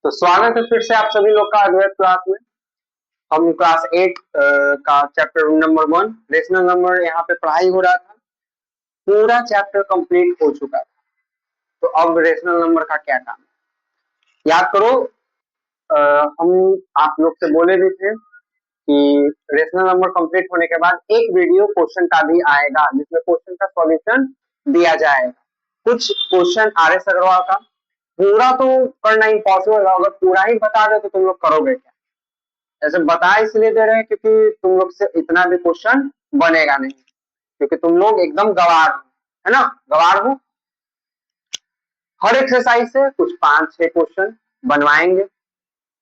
तो स्वागत है फिर से आप सभी लोग का अद्वैत क्लास में। हम क्लास 8 का चैप्टर नंबर 1 रेशनल नंबर यहाँ पे पढ़ाई हो रहा था। पूरा चैप्टर कंप्लीट हो चुका था। तो अब रेशनल नंबर का क्या काम है याद करो। हम आप लोग से बोले भी थे कि रेशनल नंबर कंप्लीट होने के बाद एक वीडियो क्वेश्चन का भी आएगा जिसमें क्वेश्चन का सॉल्यूशन दिया जाएगा। कुछ क्वेश्चन आर एस अग्रवाल का पूरा तो करना इम्पॉसिबल है। अगर पूरा ही बता दे तो तुम लोग करोगे क्या? ऐसे बता इसलिए दे रहे हैं क्योंकि तुम लोग से इतना भी क्वेश्चन बनेगा नहीं, क्योंकि तुम लोग एकदम गवार हो, है ना, गवार हो। हर एक्सरसाइज से कुछ 5-6 क्वेश्चन बनवाएंगे,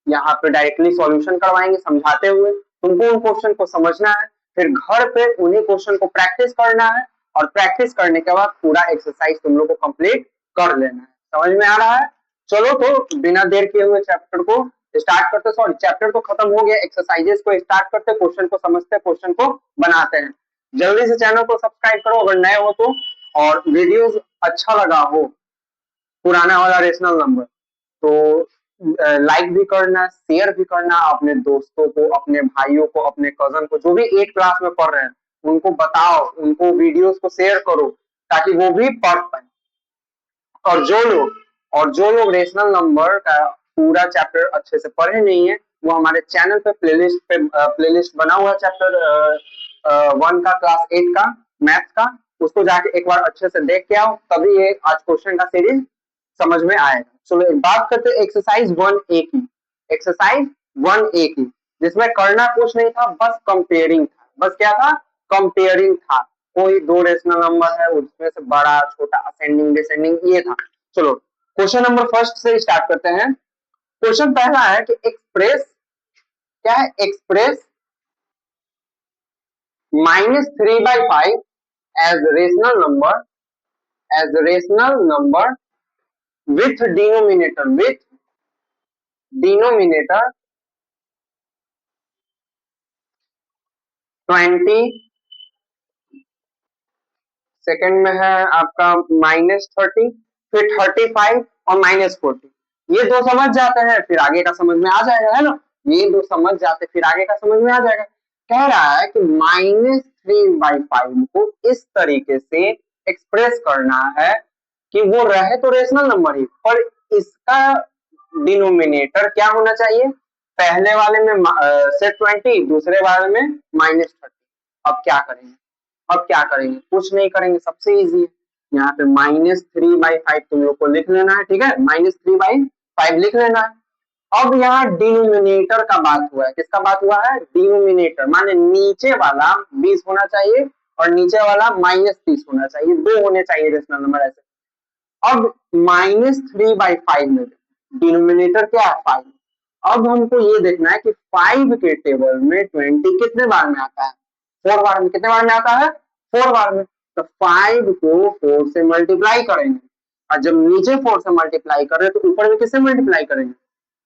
यहाँ पे डायरेक्टली सॉल्यूशन करवाएंगे समझाते हुए। तुमको उन क्वेश्चन को समझना है, फिर घर पे उन्हीं क्वेश्चन को प्रैक्टिस करना है और प्रैक्टिस करने के बाद पूरा एक्सरसाइज तुम लोग को कंप्लीट कर लेना है। समझ में आ रहा है? चलो तो बिना देर किए हुए चैप्टर को स्टार्ट करते। सॉरी, चैप्टर तो खत्म हो गया, एक्सरसाइजेस को स्टार्ट करते, क्वेश्चन को समझते, क्वेश्चन को बनाते हैं। जल्दी से चैनल को सब्सक्राइब करो अगर नए हो तो, और वीडियोस अच्छा लगा हो पुराना वाला रेशनल नंबर तो लाइक भी करना, शेयर भी करना, अपने दोस्तों को, अपने भाइयों को, अपने कजन को, जो भी 8 क्लास में पढ़ रहे हैं उनको बताओ, उनको वीडियोस को शेयर करो ताकि वो भी पढ़ पाए। और जो लोग रेशनल नंबर का पूरा चैप्टर अच्छे से पढ़े नहीं है वो हमारे चैनल पे प्लेलिस्ट बना हुआ चैप्टर 1 का क्लास 8 का मैथ्स का, उसको जाके एक बार अच्छे से देख के आओ, तभी ये आज क्वेश्चन का सीरीज समझ में आएगा। चलो एक बात करते एक्सरसाइज 1A की। एक्सरसाइज 1A की जिसमें करना कुछ नहीं था, बस कंपेयरिंग था। बस क्या था? कंपेयरिंग था। कोई दो रेशनल नंबर है, उसमें से बड़ा छोटा असेंडिंग डिसेंडिंग ये था। चलो क्वेश्चन नंबर फर्स्ट से स्टार्ट करते हैं। क्वेश्चन पहला है कि एक्सप्रेस क्या है? Express -3/5 as rational number with denominator 20, second में है आपका -30, फिर 35 और -40। ये दो समझ जाते हैं फिर आगे का समझ में आ जाएगा, है ना। ये दो समझ जाते फिर आगे का समझ में आ जाएगा। कह रहा है कि -3/5 को इस तरीके से एक्सप्रेस करना है कि वो रहे तो रेशनल नंबर ही, पर इसका डिनोमिनेटर क्या होना चाहिए? पहले वाले में से 20, दूसरे वाले में -30। अब क्या करेंगे? कुछ नहीं करेंगे, सबसे इजी है। यहाँ पे -3/5 तुम लोग को लिख लेना है, ठीक है, -3/5 लिख लेना है। अब यहाँ डिनोमिनेटर का बात हुआ है। किसका बात हुआ है? डिनोमिनेटर माने नीचे वाला 20 होना चाहिए और नीचे वाला -30 होना चाहिए, दो होने चाहिए रेशनल नंबर ऐसे। अब -3/5 में डिनोमिनेटर क्या है? 5। अब हमको ये देखना है कि 5 के टेबल में 20 कितने बार में आता है? 4 बार में। कितने बार में आता है? 4 बार में। तो 5 को 4 से मल्टीप्लाई करेंगे, और जब नीचे 4 से मल्टीप्लाई कर रहे हैं तो ऊपर में किससे मल्टीप्लाई करेंगे?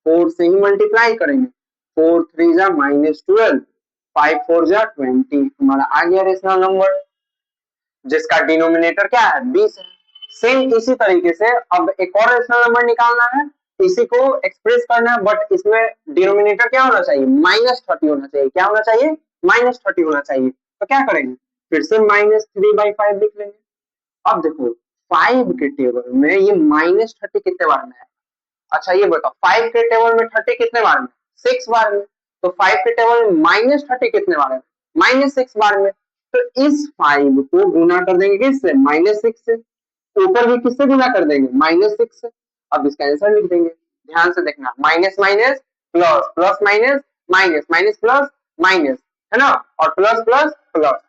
4 से ही मल्टीप्लाई करेंगे। 4 3 जा -12, 5 4 जा 20, हमारा आ गया रेशनल नंबर जिसका डिनोमिनेटर क्या है? 20 है। सेम इसी तरीके से अब एक और रेशनल नंबर निकालना है, इसी को एक्सप्रेस करना है, बट इसमें डिनोमिनेटर क्या होना चाहिए? -30 होना चाहिए। क्या होना चाहिए? -30 होना चाहिए। तो क्या करेंगे? फिर से -3/5 लिख लेंगे। अब देखो 5 के टेबल में ये -30 कितने बार में है? अच्छा ये बताओ 5 के टेबल में 30 कितने बार में? 6 बार में। तो 5 के टेबल में -30 कितने बार में? -6 बार में। तो इस 5 को गुना कर देंगे किससे? -6 से। ऊपर भी किससे गुना कर देंगे? -6 से। अब इसका आंसर लिख देंगे। ध्यान से देखना, minus minus plus, plus minus minus, minus plus minus, है ना, और प्लस प्लस प्लस।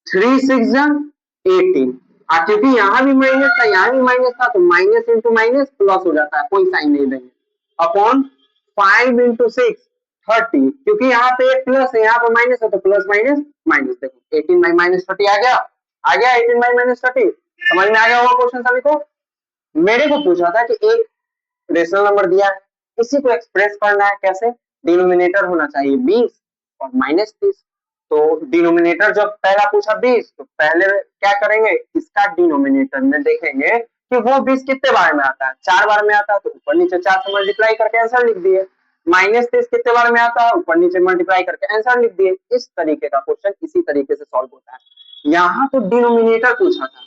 3 6 18। क्योंकि यहाँ भी माइनस था, यहाँ भी माइनस था, तो माइनस इंटू माइनस प्लस हो जाता है, कोई साइन नहीं देंगे। अपॉन 5 इंटू 6 30, क्योंकि यहाँ पे एक प्लस है, यहाँ पे माइनस है, तो प्लस माइनस माइनस। देखो 18/-30 आ गया। 18/-30 समझ में आ गया होगा क्वेश्चन सभी को। मेरे को पूछा था कि एक रेशनल नंबर दिया है, इसी को एक्सप्रेस करना है कैसे? डिनोमिनेटर होना चाहिए 20 और -30। तो डिनोमिनेटर जब पहला पूछा 20 तो पहले क्या करेंगे? इसका डिनोमिनेटर में देखेंगे कि वो 20 कितने बार में आता है, 4 बार में आता है, तो ऊपर नीचे 4 से मल्टीप्लाई करके आंसर लिख दिए। -30 कितने बार में आता है, ऊपर नीचे मल्टीप्लाई करके आंसर लिख दिए। इस तरीके का क्वेश्चन इसी तरीके से सॉल्व होता है। यहाँ तो डिनोमिनेटर पूछा था,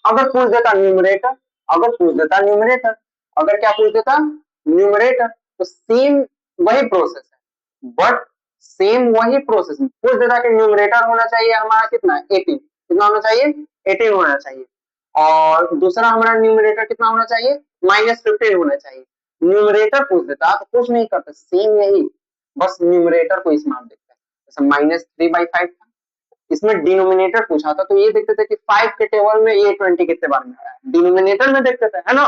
अगर पूछ देता न्यूमरेटर, अगर पूछ देता न्यूमरेटर, अगर क्या पूछ देता न्यूमरेटर, तो सेम वही प्रोसेस है, बट सेम वही प्रोसेस पूछ देता कि न्यूमरेटर होना चाहिए हमारा कितना 18, कितना होना चाहिए 18 होना चाहिए, और दूसरा हमारा न्यूमरेटर कितना होना चाहिए -15 होना चाहिए। न्यूमरेटर पूछ देता तो कुछ नहीं करता, सेम यही, बस न्यूमरेटर को इसमें देखते हैं। जैसे -3/5 था, इसमें डिनोमिनेटर पूछा था, तो ये देखते थे कि 5 के टेबल में ये 20 कितने बार में आ रहा है, डिनोमिनेटर में देखते थे, है ना।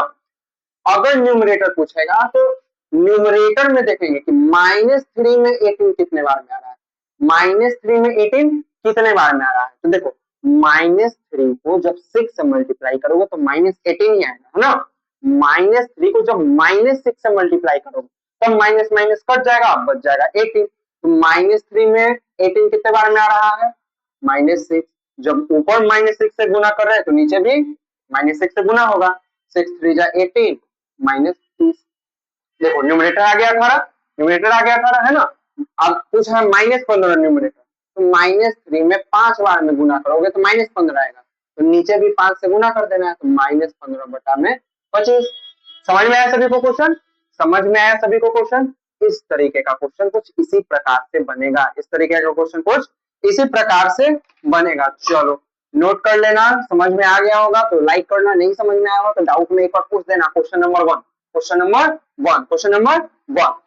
अगर न्यूमरेटर पूछेगा तो न्यूमरेटर में देखेंगे कि -3 में 18 कितने बार में आ रहा है, -3 में 18 कितने बार में आ रहा है। तो देखो -3 को जब 6 से मल्टीप्लाई करोगे तो -18 ही आएगा, है ना। -3 को जब -6 से मल्टीप्लाई करोगे तब माइनस माइनस कट जाएगा, बच जाएगा 18। तो -3 में 18 कितने बार में आ रहा है -6। जब ऊपर -6 से गुना कर रहे हैं तो नीचे भी -6 से गुना होगा, 6 3 जा 18 -30। देखो न्यूमरेटर आ गया 18, न्यूमरेटर आ गया 18, है ना। अब कुछ है -15 न्यूमरेटर, तो -3 में 5 बार में गुना करोगे तो -15 आएगा, तो नीचे भी 5 से गुना कर देना है, तो -15/25। समझ में आया सभी को क्वेश्चन, समझ में आया सभी को क्वेश्चन। इस तरीके का क्वेश्चन कुछ इसी प्रकार से बनेगा, इस तरीके का क्वेश्चन कुछ इसी प्रकार से बनेगा। चलो नोट कर लेना, समझ में आ गया होगा तो लाइक करना, नहीं समझ में आया होगा तो डाउट में एक बार पूछ देना। Question number 1, question number 1, question number 1।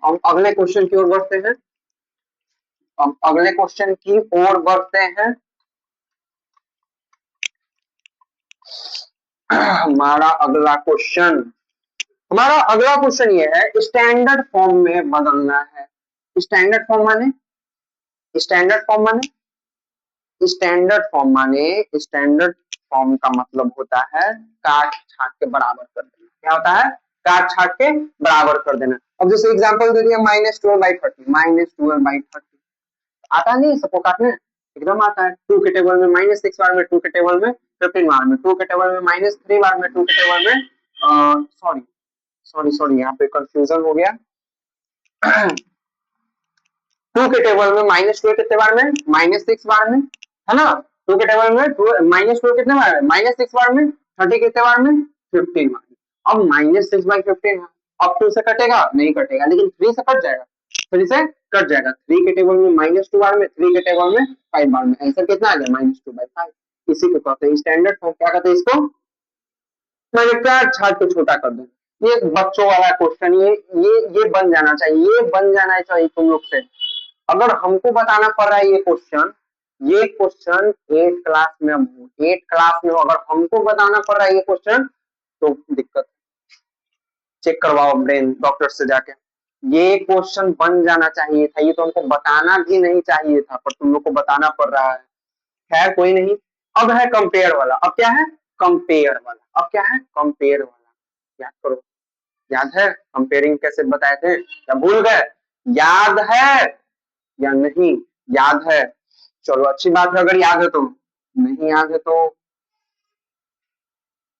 हम अगले क्वेश्चन की ओर बढ़ते हैं, अब अगले क्वेश्चन की ओर बढ़ते हैं। हमारा अगला क्वेश्चन ये है, स्टैंडर्ड फॉर्म में बदलना है। स्टैंडर्ड फॉर्म माने स्टैंडर्ड फॉर्म माने स्टैंडर्ड फॉर्म माने स्टैंडर्ड फॉर्म का मतलब होता है काट छाट के बराबर कर देना। क्या होता है, काट छाट के बराबर कर देना। अब जैसे एग्जांपल दे दिया -12/30, -12/30 आता नहीं सबको काटने, एकदम आता है। 2 के टेबल में -6 बार में, 2 के टेबल में 15 बार में, 2 के टेबल में -3 बार में, 2 के टेबल में सॉरी यहाँ पे कंफ्यूजन हो गया। 2 के टेबल में -12 कितने बार में, -6 बार में, है ना। 2 के टेबल में -12 कितने बार में, -6 बार में, 30 कितने बार में, 15 बार में। अब -6/15 है, अब 2 से कटेगा नहीं कटेगा, लेकिन 3 से कट जाएगा, 3 से कट जाएगा। 3 के टेबल में -2 बार में, 3 के टेबल में 5 बार में, आंसर कितना आ गया -2/5। इसी को कहते हैं स्टैंडर्ड फॉर्म। क्या कहते हैं इसको, मैंने क्या छाट को छोटा कर दे। ये बच्चों वाला क्वेश्चन, ये बन जाना चाहिए, ये बन जाना चाहिए तुम लोग से। अगर हमको बताना पड़ रहा है ये क्वेश्चन 8 क्लास में, 8 क्लास में अगर हमको बताना पड़ रहा है ये क्वेश्चन तो दिक्कत, चेक करवाओ ब्रेन डॉक्टर से जाके। ये क्वेश्चन बन जाना चाहिए था, ये तो हमको बताना भी नहीं चाहिए था, पर तुम लोग को बताना पड़ रहा है। खैर कोई नहीं। अब है कंपेयर वाला, अब क्या है कंपेयर वाला, अब क्या है कंपेयर वाला। याद करो, याद है कंपेयरिंग कैसे बताए थे, क्या भूल गए, याद है या नहीं, याद है। चलो अच्छी बात है, अगर याद है तो, नहीं याद है तो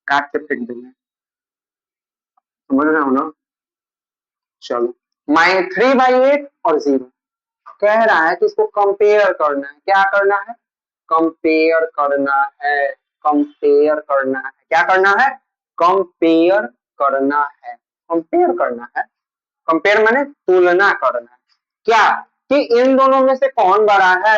काट के फेंक देंगे, समझ रहे हो ना। चलो -3/8 और 0 कह रहा है कि इसको कंपेयर करना है। क्या करना है, कंपेयर करना है, कंपेयर करना है। क्या करना है, कंपेयर करना है, कंपेयर करना है। कंपेयर माने तुलना करना है। क्या, कि इन दोनों में से कौन बड़ा है,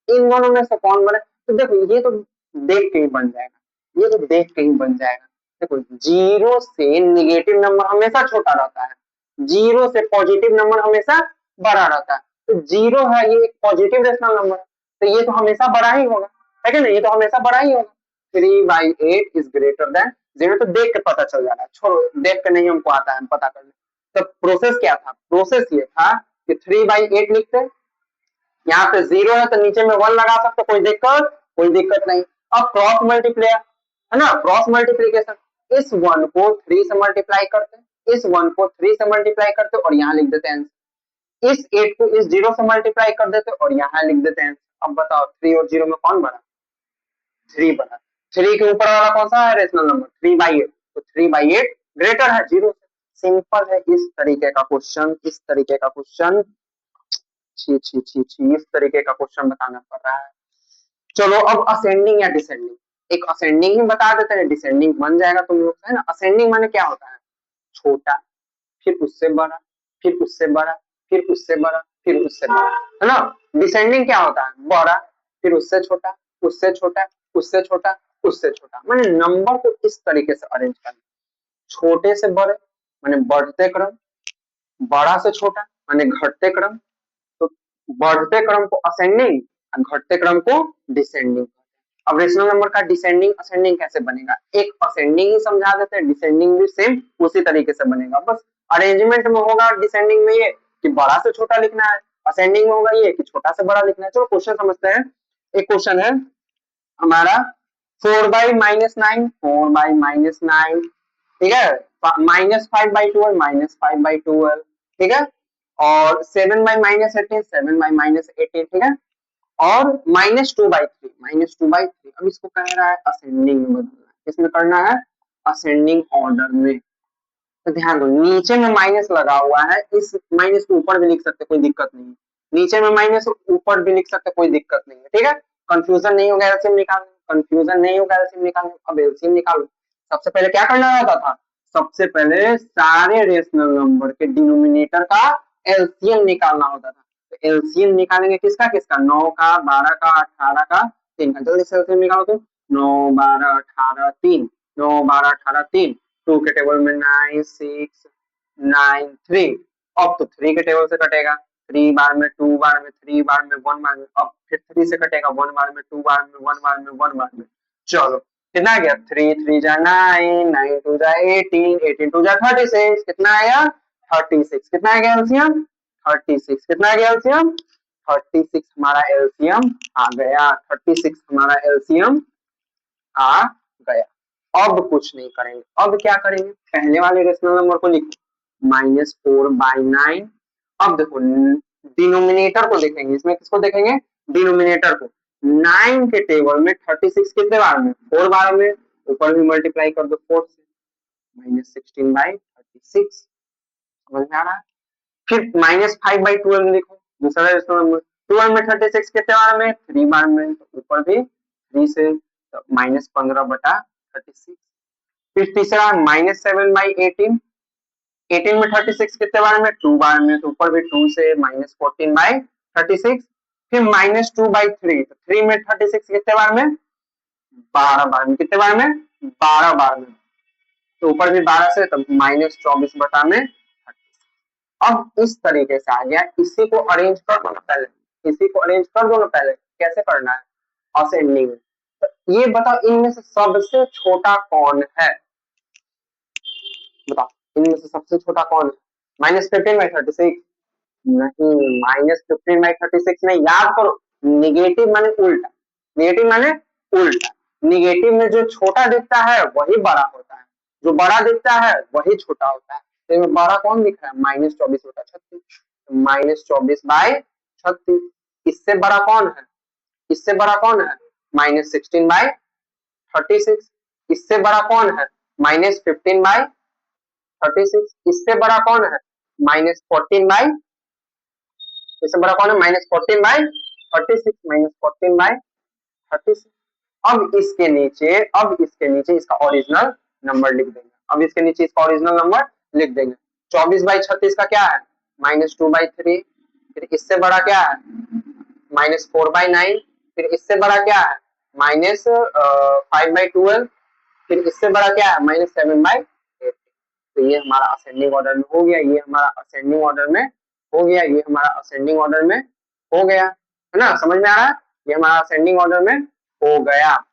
इन दोनों में से कौन बड़ा है। तो देखो ये तो देख के ही बन जाएगा, ये तो देख के ही बन जाएगा। देखो 0 से निगेटिव नंबर हमेशा छोटा रहता है, 0 से पॉजिटिव नंबर हमेशा बड़ा रहता है। तो 0 है, ये एक पॉजिटिव रेशनल नंबर, तो ये तो हमेशा बड़ा ही होगा, है कि नहीं, ये तो हमेशा बड़ा ही होगा। 3/8 इज ग्रेटर देन 0, तो देख के पता चल जा रहा है। छोड़ो, देख के नहीं हमको आता है, हम पता कर ले। तो प्रोसेस क्या था, प्रोसेस ये था कि 3/8 लिखते, यहाँ पे 0 है तो नीचे में 1 लगा सकते, कोई दिक्कत नहीं। अब क्रॉस मल्टीप्लाई है ना, क्रॉस मल्टीप्लीकेशन, इस 1 को 3 से मल्टीप्लाई करते, इस 1 को 3 से मल्टीप्लाई करते और यहाँ लिख देते हैं। इस 8 को इस 0 से मल्टीप्लाई कर देते और यहाँ लिख देते हैं। अब बताओ 3 और 0 में कौन बड़ा, 3 बड़ा। 3 के ऊपर वाला कौन सा है रेशनल नंबर? 3/8, तो 3/8 ग्रेटर है 0 से। सिंपल है। इस तरीके का क्वेश्चन, इस तरीके का क्वेश्चन, छी छी छी छी, इस तरीके का क्वेश्चन बताना पड़ रहा है। चलो अब असेंडिंग या डिसेंडिंग, एक असेंडिंग ही बता देते हैं, डिसेंडिंग बन जाएगा तुम लोग है ना। असेंडिंग माने क्या होता है? छोटा, फिर उससे बड़ा, फिर उससे बड़ा, फिर उससे बड़ा, फिर उससे बड़ा, है ना। डिसेंडिंग क्या होता है? बड़ा, फिर उससे छोटा, उससे छोटा, उससे छोटा, उससे छोटा। माने नंबर को इस तरीके से अरेंज करना, छोटे से बड़े माने बढ़ते क्रम, बड़ा से छोटा माने घटते क्रम। तो बढ़ते क्रम को असेंडिंग और घटते क्रम को डिसेंडिंग। अब रेशनल नंबर का डिसेंडिंग असेंडिंग कैसे बनेगा? एक असेंडिंग ही समझा देते हैं, डिसेंडिंग भी सेम उसी तरीके से बनेगा, बस अरेंजमेंट में होगा डिसेंडिंग में ये कि बड़ा से छोटा लिखना है, असेंडिंग में होगा ये कि छोटा से बड़ा लिखना है। चलो क्वेश्चन समझते हैं। एक क्वेश्चन है हमारा 4/-9, 4/-9, ठीक है, -5/12, -5/12, ठीक है, और 7/-18, 7/-18, ठीक है, और -2/3, -2/3। अब इसको कह रहा है असेंडिंग में बदलना है, किसमें करना है? असेंडिंग ऑर्डर में। तो ध्यान दो, नीचे में माइनस लगा हुआ है, इस माइनस को ऊपर भी लिख सकते, कोई दिक्कत नहीं है। नीचे में माइनस ऊपर भी लिख सकते, कोई दिक्कत नहीं है, ठीक है। कंफ्यूजन नहीं होगा एलसीएम निकालने, कंफ्यूजन नहीं होगा एलसीएम निकालने। अब एलसीएम निकालो। सबसे पहले क्या करना रहता था? सबसे पहले सारे रेशनल नंबर के डिनोमिनेटर का एलसीएम निकालना होता था। तो एलसीएम निकालेंगे किसका किसका? 9 का, 12 का, 18 का, 3 का। जल्दी से एलसीएम निकालो तुम। 9, 12, 18, 3, 9, 12, 18, 3, 2 के टेबल में 9, 6, 9, 3। अब तो 3 के टेबल से कटेगा, 3 बार में, 2 बार में, 3 बार में, 1 बार में। अब फिर 3 से कटेगा, 1 बार में, 2 बार में, 1 बार में, 1 बार में। चलो कितना गया? 3 3 जा 9, 9 2 जा 18, 18 2 जा 36। कितना आया? 36। कितना आ गया एलसीएम? 36। कितना आ गया एलसीएम? 36 हमारा एलसीएम आ गया। 36 हमारा एलसीएम आ गया। अब कुछ नहीं करेंगे, अब क्या करेंगे? पहले वाले रेशनल नंबर को लिखो, -4/9। अब देखो डिनोमिनेटर को देखेंगे, इसमें किसको देखेंगे? डिनोमिनेटर को। 9 के टेबल में 36 कितने बार में? 4 बार में। ऊपर भी मल्टीप्लाई कर दो 4 से, -16/36। समझ में आ रहा है? फिर -5/12 लिखो, दूसरा रेशनल नंबर। 12 में 36 कितने बार में? 3 बार में। तो ऊपर भी 3 से, तो -15/36। फिर तीसरा -7/18, 18 में 36 कितने बार में? 2 बार में। तो ऊपर भी 2 से, -14/36। फिर -2/3, तो 3 में 36 कितने बार में? 12 बार में। कितने बार में? 12 बार में। तो ऊपर भी 12 से, तो -24 में 36। अब इस तरीके से आ गया। इसी को अरेंज कर दो ना पहले, इसी को अरेंज कर दो ना पहले। कैसे करना है? असेंडिंग में। तो ये बताओ इनमें से सबसे छोटा कौन है? बताओ इनमें से सबसे छोटा कौन है? -15/36 नहीं, -15/36 नहीं, याद करो। निगेटिव माने उल्टा, निगेटिव माने उल्टा। निगेटिव में जो छोटा दिखता है वही बड़ा होता है, जो बड़ा दिखता है वही छोटा होता है। तो इसमें बड़ा कौन दिख रहा है? -24/36, -24/36। इससे बड़ा कौन है? इससे बड़ा कौन है? -16/36। इससे बड़ा कौन है? -15/36। इससे बड़ा कौन है? -14/, इससे बड़ा कौन है? -14/36, -14/36। अब इसके नीचे इसका ओरिजिनल नंबर लिख देंगे। अब इसके नीचे इसका ओरिजिनल नंबर लिख देंगे। 24/36 का क्या है? -2/3। फिर इससे बड़ा क्या है? -4/9। फिर इससे बड़ा क्या है? -5/12। फिर इससे बड़ा क्या है? -7/8। तो ये हमारा असेंडिंग ऑर्डर में हो गया, ये हमारा असेंडिंग ऑर्डर में हो गया, ये हमारा असेंडिंग ऑर्डर में हो गया, है ना। समझ में आ रहा है? ये हमारा असेंडिंग ऑर्डर में हो गया।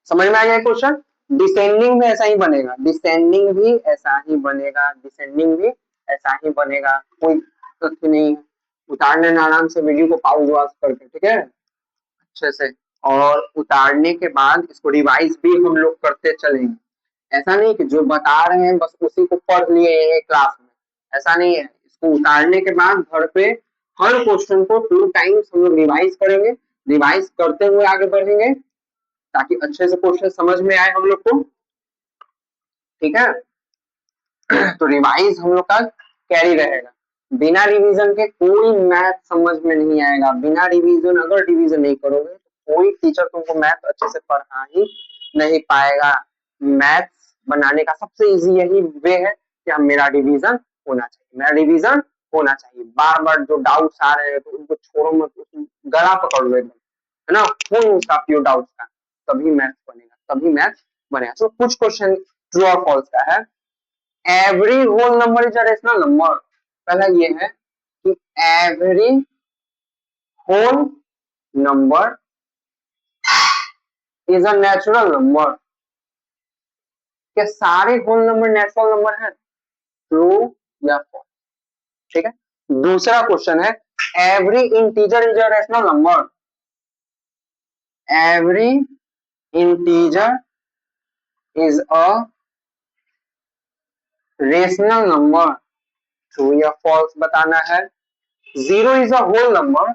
समझ में आ गया क्वेश्चन? डिसेंडिंग में ऐसा ही बनेगा, डिसेंडिंग भी ऐसा ही बनेगा, डिसेंडिंग भी ऐसा ही बनेगा, कोई तथ्य नहीं है। उतार लेना आराम से वीडियो को पॉज वाज करके, ठीक है, अच्छे से। और उतारने के बाद इसको रिवाइज भी हम लोग करते चलेंगे। ऐसा नहीं कि जो बता रहे हैं बस उसी को पढ़ लिए क्लास में, ऐसा नहीं है। इसको उतारने के बाद घर पे हर क्वेश्चन को 2 टाइम्स हम लोग रिवाइज करेंगे, रिवाइज करते हुए आगे बढ़ेंगे। ताकि अच्छे से क्वेश्चन समझ में आए हम लोग को, ठीक है। तो रिवाइज हम लोग का कैरी रहेगा, बिना रिवीजन के कोई मैथ समझ में नहीं आएगा। बिना रिवीजन अगर रिवीजन नहीं करोगे तो कोई टीचर तुमको मैथ अच्छे से पढ़ा ही नहीं पाएगा। मैथ्स बनाने का सबसे इजी यही वे है कि हम मेरा रिवीजन होना चाहिए, मेरा रिवीजन होना चाहिए। बार बार जो डाउट्स आ रहे हैं तो उनको छोड़ो मत, गला पकड़ लो एकदम, है ना, खून साफ पियो डाउट्स का, तभी मैथ्स बनेगा, तभी मैथ्स बनेगा। तो कुछ क्वेश्चन ट्रू और फॉल्स का है। Every whole number is a rational number. पहला ये है कि every whole number is a natural number. क्या सारे होल नंबर नेचुरल नंबर है? ट्रू या फॉल्स, ठीक है। दूसरा क्वेश्चन है every integer is a rational number. Every integer is a rational number. True या फॉल्स बताना है। Zero is a whole number.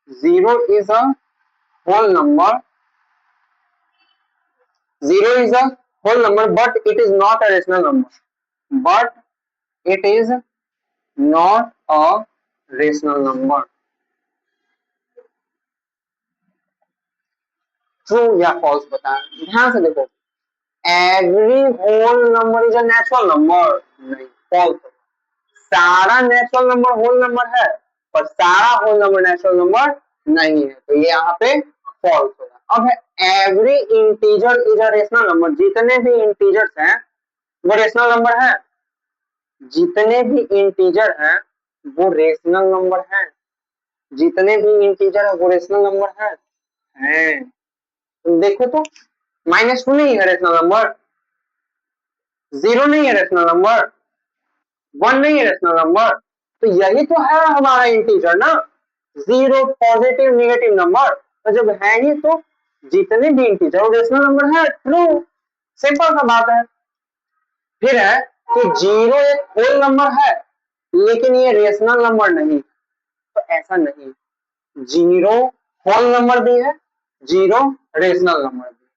Zero is a whole number. Zero is a whole number, but it is not a rational number. But it is not a rational number. True या false बताएं, ध्यान से देखो। Every whole number is a natural number. नहीं, false। सारा natural number whole number है, पर सारा होल नंबर नेचुरल नंबर नहीं है, तो ये यहाँ पे फॉल्स होगा। अब है every integer is a rational number. जितने भी इंटीजर्स हैं वो रेशनल नंबर है। जितने भी इंटीजर हैं वो रेशनल नंबर है। जितने भी इंटीजर है वो रेशनल नंबर है। तुम देखो तो -2 नहीं है रेशनल नंबर, 0 नहीं है रेशनल नंबर, 1 नहीं है रेशनल नंबर, तो यही तो है हमारा इंटीजर ना, 0 पॉजिटिव नेगेटिव नंबर। तो जब है ही तो जितने भी इंटीजर वो रेशनल नंबर है। ट्रू, सिंपल सा बात है। फिर है कि 0 एक होल नंबर है लेकिन ये रेशनल नंबर नहीं, तो ऐसा नहीं। 0 होल नंबर भी है, 0 रेशनल नंबर भी है,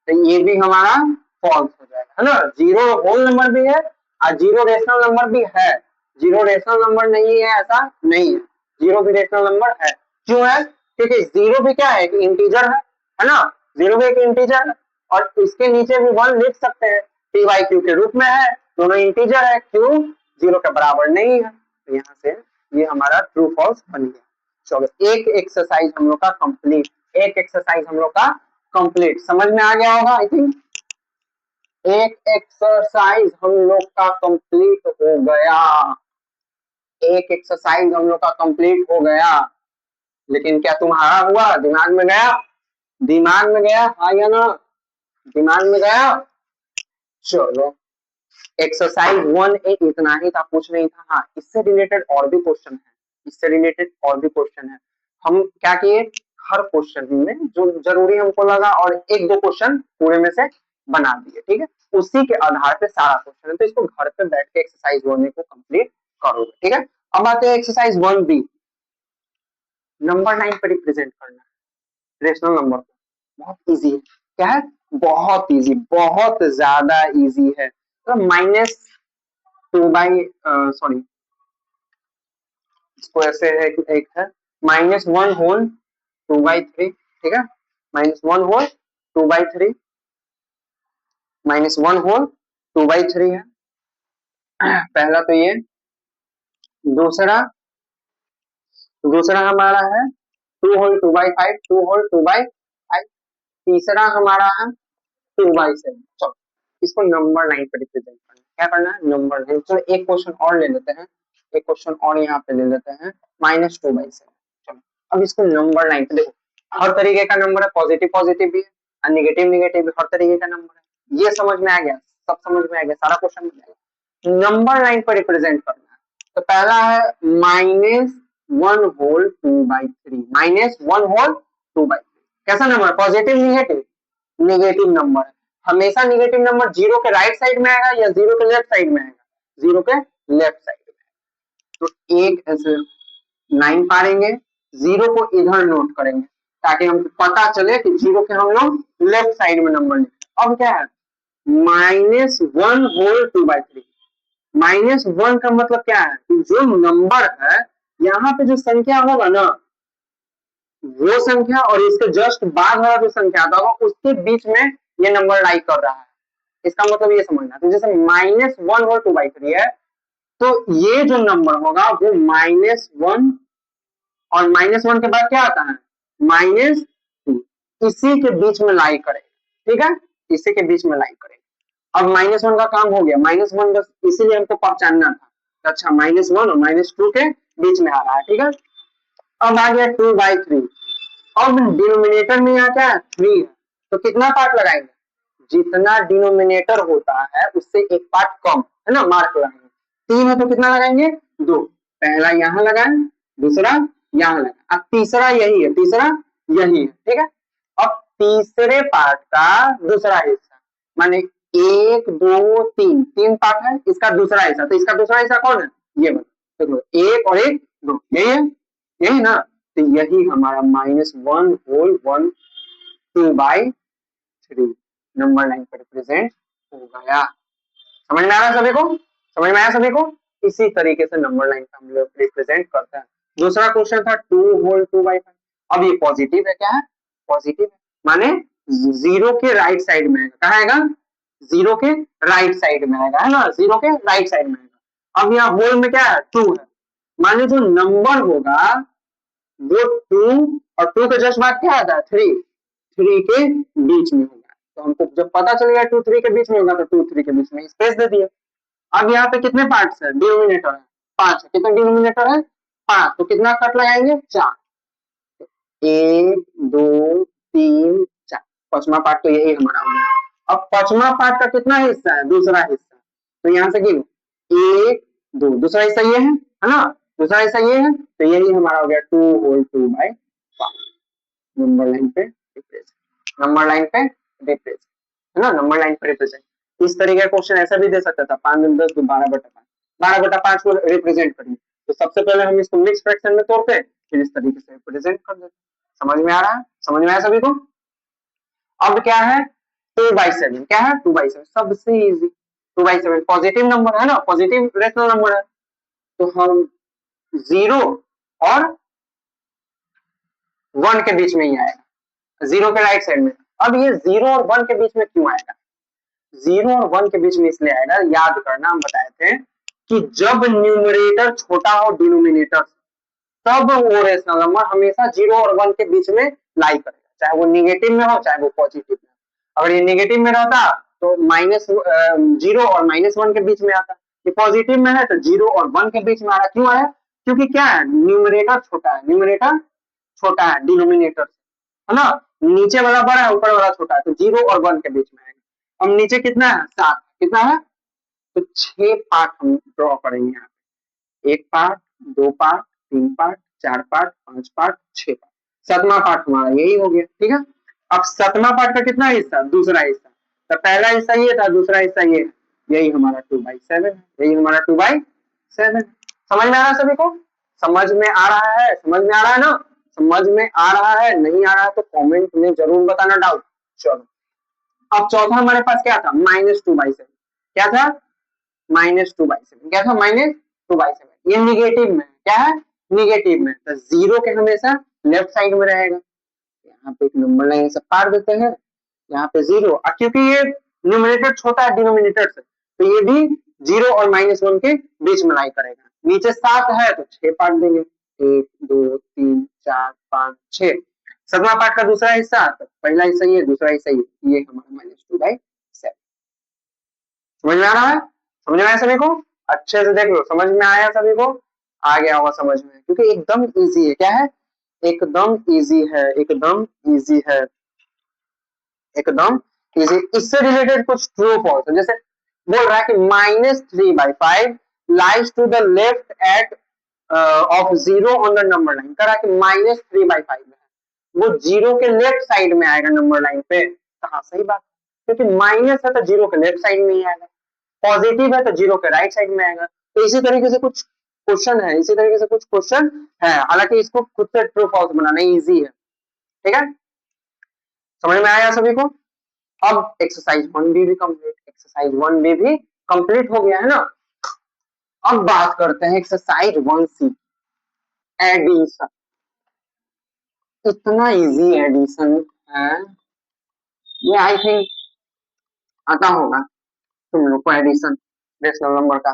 तो ये भी हमारा फॉल्स हो जाएगा, है ना। 0 होल नंबर भी है और 0 रेशनल नंबर भी है। 0 रेशनल नंबर नहीं है ऐसा नहीं है, 0 भी रेशनल नंबर है। क्यों है? क्योंकि 0 भी क्या है, इंटीजर है ना। 0 भी एक इंटीजर है और इसके नीचे भी 1 लिख सकते हैं, पी बाई क्यू के रूप में है, दोनों इंटीजर है, क्यू 0 के बराबर नहीं है, तो यहाँ से ये हमारा ट्रू फॉल्स बन गया। चलो एक एक्सरसाइज हम लोग का कंप्लीट, एक एक्सरसाइज हम लोग का कंप्लीट, समझ में आ गया होगा आई थिंक। एक एक्सरसाइज हम लोग का कंप्लीट हो गया, एक एक्सरसाइज हम लोग का कंप्लीट हो गया। लेकिन क्या तुम्हारा हुआ? दिमाग में गया? दिमाग में गया, हाँ या ना? दिमाग में गया? चलो एक्सरसाइज 1A इतना ही था, कुछ नहीं था। हाँ, इससे रिलेटेड और भी क्वेश्चन है, इससे रिलेटेड और भी क्वेश्चन है। हम क्या किए, हर क्वेश्चन में जो जरूरी हमको लगा और एक दो क्वेश्चन पूरे में से बना दिए, ठीक है। उसी के आधार पे सारा क्वेश्चन है, तो इसको घर पे बैठ के एक्सरसाइज 1A को कंप्लीट करोगे, ठीक है। अब आते हैं एक्सरसाइज 1B, नंबर 9 पे रिप्रेजेंट करना है रेशनल नंबर को। बहुत इजी है, क्या है, बहुत इजी, बहुत ज्यादा इजी है। तो सॉरी, इसको ऐसे है कि एक है -1 होल 2/3, ठीक है, -1 होल 2/3, -1 होल 2/3 है पहला तो ये। दूसरा दूसरा हमारा है 2 होल 2/5, 2 होल 2/5। तीसरा हमारा है 2/7। चलो इसको नंबर 9 पे रिप्रेजेंट करना है। क्या करना है, नंबर 9। चलो एक क्वेश्चन और ले लेते हैं, एक क्वेश्चन और यहाँ पे ले लेते हैं, -2/7। चलो अब इसको नंबर 9 पे देखो, हर तरीके का नंबर है, पॉजिटिव पॉजिटिव भी है और नेगेटिव नेगेटिव भी, हर तरीके का नंबर है। ये समझ में आ गया, सब समझ में आ गया, सारा क्वेश्चन में आएगा। नंबर 9 पर रिप्रेजेंट करना है, तो पहला है -1 होल 2/3, -1 होल 2/3। कैसा number, positive negative? Negative number है। हमेशा नेगेटिव नंबर 0 के राइट साइड में आएगा या 0 के लेफ्ट साइड में आएगा? 0 के लेफ्ट साइड में। तो एक ऐसे 9 पारेंगे, 0 को इधर नोट करेंगे ताकि हमको पता चले कि जीरो के हम लोग लेफ्ट साइड में नंबर लिखे। अब क्या है, -1/2/3। -1 का मतलब क्या है कि जो नंबर है यहाँ पे जो संख्या होगा ना, वो संख्या और इसके जस्ट बाद वाला जो संख्या आता होगा उसके बीच में ये नंबर लाई कर रहा है। इसका मतलब ये समझना, तो जैसे -1/2/3 है, तो ये जो नंबर होगा वो -1 और -1 के बाद क्या आता है -2, इसी के बीच में लाई करेगा। ठीक है, इसी के बीच में लाई करेगा। अब -1 का काम हो गया, -1 बस इसीलिए हमको पहचानना था। अच्छा, -1 और -2 के बीच में आ रहा है। ठीक है, अब आ गया 2/3। अब डिनोमिनेटर में यहाँ क्या है 3 है, तो कितना पार्ट लगाएंगे, जितना डिनोमिनेटर होता है उससे एक पार्ट कम है ना, मार्क लगाएंगे। 3 है तो कितना लगाएंगे 2, पहला यहाँ लगाएं, दूसरा यहाँ लगाएं, अब तीसरा यही है, तीसरा यही है। ठीक है, अब तीसरे पार्ट का दूसरा हिस्सा, माने 1 2 3, 3 पार्ट है, इसका दूसरा हिस्सा, तो इसका दूसरा हिस्सा कौन है, ये वाला। देखो 1 और 1 2, यही है, यही ना, तो यही हमारा -1/2/3 नंबर लाइन पर रिप्रेजेंट हो गया। समझ में आ रहा है सभी को, समझ में आया सभी को। इसी तरीके से नंबर लाइन का हम लोग रिप्रेजेंट करते हैं। दूसरा क्वेश्चन था 2/2/5। अब ये पॉजिटिव है, क्या है पॉजिटिव है, माने जीरो के राइट साइड में आएगा, कहाँ आएगा जीरो के राइट साइड में आएगा, है ना, जीरो के राइट साइड में आएगा। अब यहाँ होल में क्या है 2 है, माने जो नंबर होगा वो 2 और 2 के जस्ट बाद क्या आता है 3, 3 के बीच में होगा। तो हमको जब पता चलेगा 2 3 के बीच में होगा तो 2 3 के बीच में स्पेस दे दिए। अब यहाँ पे कितने पार्ट्स है, डिनोमिनेटर है 5 है, कितना डिनोमिनेटर है 5, तो कितना कट लगाएंगे 4, 1 2 3 4, पांचवा पार्ट तो यही हमारा हो गया। अब पांचवा पार्ट का कितना हिस्सा है, दूसरा हिस्सा, तो यहाँ से गिनो 1 2, दूसरा हिस्सा ये है ना, दूसरा हिस्सा ये है, तो यही हमारा हो गया 2/2/5 नंबर लाइन पे रिप्रेजेंट, नंबर लाइन पे रिप्रेजेंट, है ना, नंबर लाइन पे रिप्रेजेंट। इस तरीके का क्वेश्चन ऐसा भी दे सकता था 5 10 12/5, 12/5 को रिप्रेजेंट करिए, तो सबसे पहले हम इसको मिक्स फ्रैक्शन में तोड़ते, फिर इस तरीके से रिप्रेजेंट कर देते। समझ में आ रहा है, समझ में आया सभी को। अब क्या है 2/7, क्या है 2/7, सबसे इजी 2/7 पॉजिटिव नंबर है ना, पॉजिटिव रेशनल नंबर है, तो हम 0 और 1 के बीच में ही आएगा, 0 के राइट साइड में। अब ये 0 और 1 के बीच में क्यों आएगा, 0 और 1 के बीच में इसलिए आएगा, याद करना, हम बताए थे कि जब न्यूमरेटर छोटा हो डिनोमिनेटर तब वो रेशनल नंबर हमेशा 0 और 1 के बीच में लाई करेगा, चाहे वो निगेटिव में हो चाहे वो पॉजिटिव में। अगर ये निगेटिव में रहता तो -0 और -1 के बीच में आता, ये पॉजिटिव में है तो 0 और 1 के बीच में आ रहा, क्यों आया, क्योंकि क्या है न्यूमरेटर छोटा है, न्यूमरेटर छोटा है डिनोमिनेटर, है ना, नीचे वाला बड़ा है ऊपर वाला छोटा है, तो 0 और 1 के बीच में आएगा। अब नीचे कितना है 7, कितना है, तो 6 पार्ट हम ड्रॉ करेंगे यहाँ पे, 1 part 2 part 3 part 4 part 5 part 6 part, 7वां पार्ट हमारा यही हो गया। ठीक है, अब 7वां पार्ट का कितना हिस्सा, दूसरा हिस्सा, तो पहला हिस्सा ये था, दूसरा हिस्सा ये, यही हमारा 2/7 है, यही हमारा 2/7। समझ में आ रहा है सभी को, समझ में आ रहा है, समझ में आ रहा है ना, समझ में आ रहा है, नहीं आ रहा है तो कमेंट में जरूर बताना डाउट। चलो अब चौथा हमारे पास क्या था -2/7, क्या था -2/7, क्या था -2/7, ये निगेटिव में, क्या है निगेटिव में, तो 0 के हमेशा लेफ्ट साइड में रहेगा, यहाँ पे एक नंबर लाइन से पार देते हैं, यहाँ पे 0, क्योंकि ये न्यूमरेटर छोटा है डिनोमिनेटर से, तो ये भी 0 और -1 के बीच में लाई करेगा। नीचे 7 है तो 6 पार्ट देंगे, 1 2 3 4 5 6, 7वां पार्ट का दूसरा हिस्सा, तो पहला हिस्सा ये, दूसरा हिस्सा ये हमारा -2/7। समझ में आ रहा है, समझ में आया सभी को, अच्छे से देख लो, समझ में आया सभी को, आ गया होगा समझ में, क्योंकि एकदम इजी है, क्या है एकदम इजी है, एकदम इजी है, एकदम इजी। इससे रिलेटेड कुछ ट्रू फॉल्स है, जैसे बोल रहा है कि -3/5 lies to the left at of 0 on the number line, कह रहा है कि -3/5 में वो 0 के लेफ्ट साइड में आएगा नंबर लाइन पे, कहा सही बात, क्योंकि माइनस है तो 0 के लेफ्ट साइड में ही आएगा, पॉजिटिव है तो 0 के राइट साइड में आएगा। तो इसी तरीके से कुछ क्वेश्चन है, इसी तरीके से कुछ क्वेश्चन है, हालांकि इसको खुद से ट्रू फॉल्स बनाना इजी है, ठीक है, समझ में आया सभी को। अब एक्सरसाइज 1B भी कंप्लीट, एक्सरसाइज 1B भी कंप्लीट हो गया है ना। अब बात करते हैं एक्सरसाइज 1C, एडिशन। इतना इजी एडिशन है ये, आई थिंक आता होगा तुम लोग को एडिशन, रेशनल नंबर का,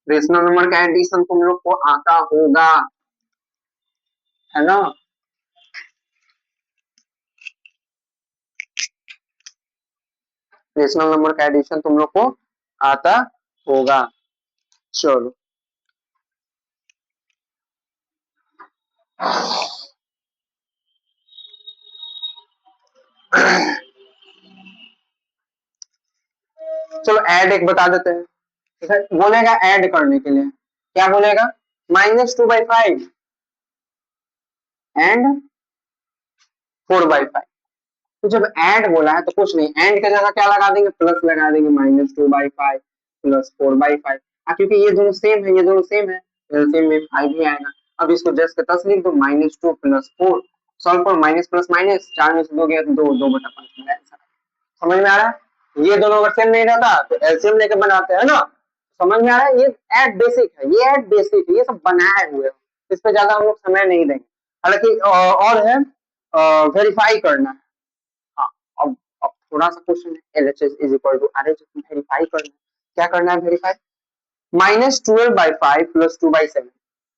रेशनल नंबर का एडिशन तुम लोग को आता होगा, है ना। रेशनल नंबर का एडिशन तुम लोग को आता होगा। चलो चलो ऐड एक बता देते हैं, ठीक है। बोलेगा ऐड करने के लिए, क्या बोलेगा, -2/5 एंड 4/5। तो जब ऐड बोला है तो कुछ नहीं, एंड के जगह क्या लगा देंगे, प्लस लगा देंगे, -2/5 प्लस 4/5। क्योंकि ये दोनों सेम है, ये दोनों सेम है, एलसीएम में 5 ही आएगा। अब इसको जस्ट के तस लिख दो, -2 प्लस 4, सॉल्व करो, माइनस प्लस माइनस, 4 में से 2 गया तो 2/5 मेरा आंसर। समझ में आ रहा है। ये दोनों अगर सेम नहीं रहता तो एलसीएम लेके बनाते हैं ना। समझ में आ रहा है। ये ऐड बेसिक है, ये ऐड बेसिक है, ये सब बनाए हुए हैं, इस पे ज्यादा हम लोग समय नहीं देंगे। हालांकि और है वेरीफाई करना है। हाँ, अब थोड़ा सा क्वेश्चन है, LHS is equal to RH, verify करना है। क्या करना है verify, -12/5 plus 2/7,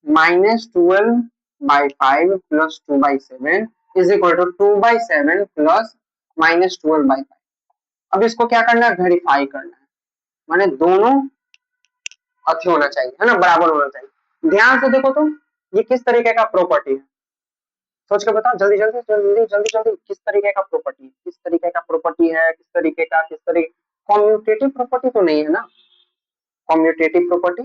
-12/5 plus 2/7 is equal to 2/7 plus -12/5। अब इसको क्या करना है, वेरीफाई करना है, माने दोनों अच्छे होना चाहिए, है ना, बराबर होना चाहिए। ध्यान से देखो तो ये किस तरीके का प्रॉपर्टी है, सोच के बताओ, जल्दी जल्दी जल्दी जल्दी जल्दी, किस तरीके का प्रॉपर्टी, किस तरीके का प्रॉपर्टी है, किस तरीके का, किस तरीके, कॉम्यूटेटिव प्रॉपर्टी तो नहीं है ना। कॉम्यूटेटिव प्रॉपर्टी,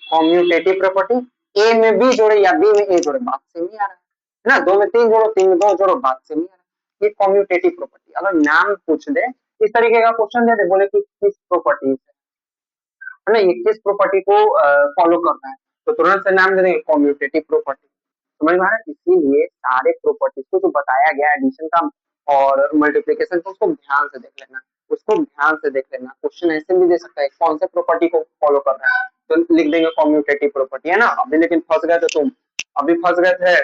कॉम्यूटेटिव प्रॉपर्टी, ए में बी जोड़े या बी में ए जोड़े, बात से नहीं आ रहा है ना, दो में तीन जोड़ो, तीन में दो जोड़ो, बात से नहीं आ रहा। ये कॉम्यूटेटिव प्रॉपर्टी, अगर नाम पूछ दे, इस तरीके का क्वेश्चन दे दे, बोले कि किस प्रॉपर्टी है ना, ये किस प्रॉपर्टी को फॉलो करना है, तो तुरंत से नाम दे देंगे कॉम्यूटेटिव प्रॉपर्टी। समझ में आ रहा है। इसीलिए सारे प्रॉपर्टीज को जो बताया गया एडिशन का और मल्टीप्लिकेशन को, उसको ध्यान से देख लेना, उसको ध्यान से देख लेना। क्वेश्चन ऐसे भी दे सकता है, कौन से प्रॉपर्टी को फॉलो कर रहा है, तो लिख देंगे कॉम्यूटेटिव प्रॉपर्टी, है ना। अभी लेकिन फंस गए थे तुम, अभी फंस गए थे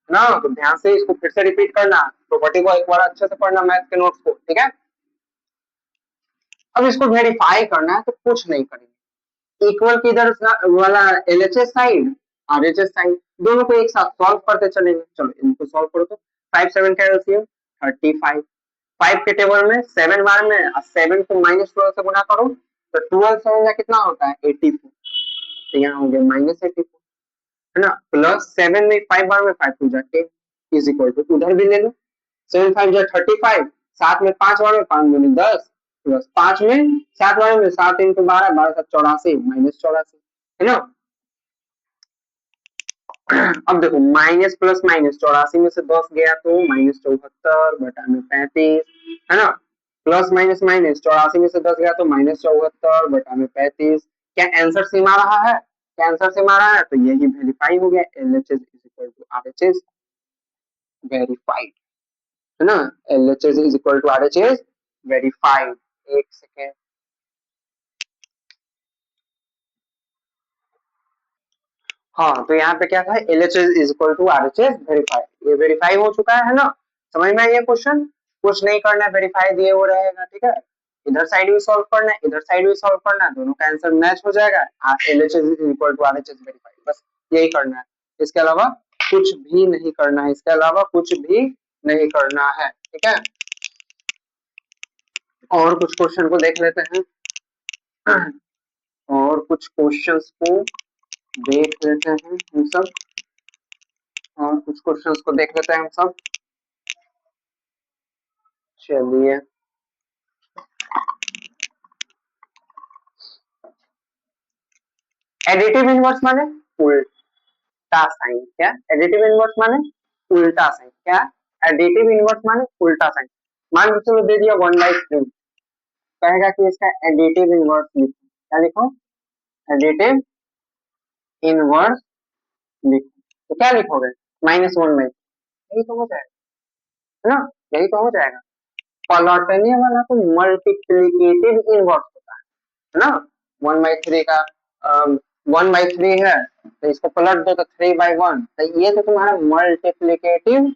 ना, तो ध्यान से इसको फिर से रिपीट करना, प्रॉपर्टी को एक बार अच्छे से पढ़ना मैथ के नोट्स को, ठीक है। अब इसको वेरीफाई करना है तो कुछ नहीं करेंगे, इक्वल की इधर वाला LHS साइड, RHS साइड, दोनों को एक साथ सॉल्व करते चलेंगे। चलो इनको सॉल्व करो तो 5 7 का एलसीएम 35, 5 के टेबल में 7 बार में, 7 को -12 से गुना करो तो 12 से होगा कितना होता है 84, तो यहाँ हो गया -84, है ना, प्लस 7 में 5 बार में 5 टू जा 10 इज इक्वल टू, उधर भी ले लो, 7 5 जा 35, 7 में 5 बार में 5 दूनी 10, प्लस 5 में 7 बार में 7 × 12 12 84 -84, है ना। अब देखो माइनस प्लस माइनस, 84 में से 10 गया तो -74 बटा में 35, है ना, प्लस माइनस माइनस, 84 में से 10 गया तो -74 बटा में 35। क्या आंसर सेम आ रहा है, क्या आंसर सेम आ रहा है, तो यही वेरीफाई हो गया, LHS is equal to RHS, verified, है ना, LHS is equal to RHS, verified. एक सेकेंड, हाँ तो यहाँ पे क्या था, LHS is equal to RHS, verify, ये वेरीफाई हो चुका है ना। समझ में आइए क्वेश्चन, कुछ नहीं करना है, वेरीफाई दिए वो रहेगा, ठीक है। इधर साइड भी सॉल्व करना है, इधर साइड भी सॉल्व करना है, दोनों का आंसर मैच हो जाएगा, LHS is equal to RHS, verify, बस यही करना है, इसके अलावा कुछ भी नहीं करना है, इसके अलावा कुछ भी नहीं करना है, ठीक है। और कुछ क्वेश्चन को देख लेते हैं, और कुछ क्वेश्चंस को देख लेते हैं हम सब, और कुछ क्वेश्चंस को देख लेते हैं हम सब। चलिए एडिटिव इनवर्स माने उल्टा साइन, क्या एडिटिव इनवर्स माने उल्टा साइन, क्या एडिटिव इनवर्स माने उल्टा साइन। मान लो चलो दे दिया 1/3, कहेगा कि इसका एडिटिव इनवर्स लिखो, क्या लिखो, एडिटिव इनवर्स लिखो, तो क्या लिखोगे, -1/3, यही तो हो जाएगा, है ना, यही तो हो जाएगा। पलटने वाला तो मल्टीप्लीकेटिव इनवर्स होता है ना। 1/3 का 1/3 है तो इसको पलट दो तो 3/1, तो ये तो तुम्हारा मल्टीप्लीकेटिव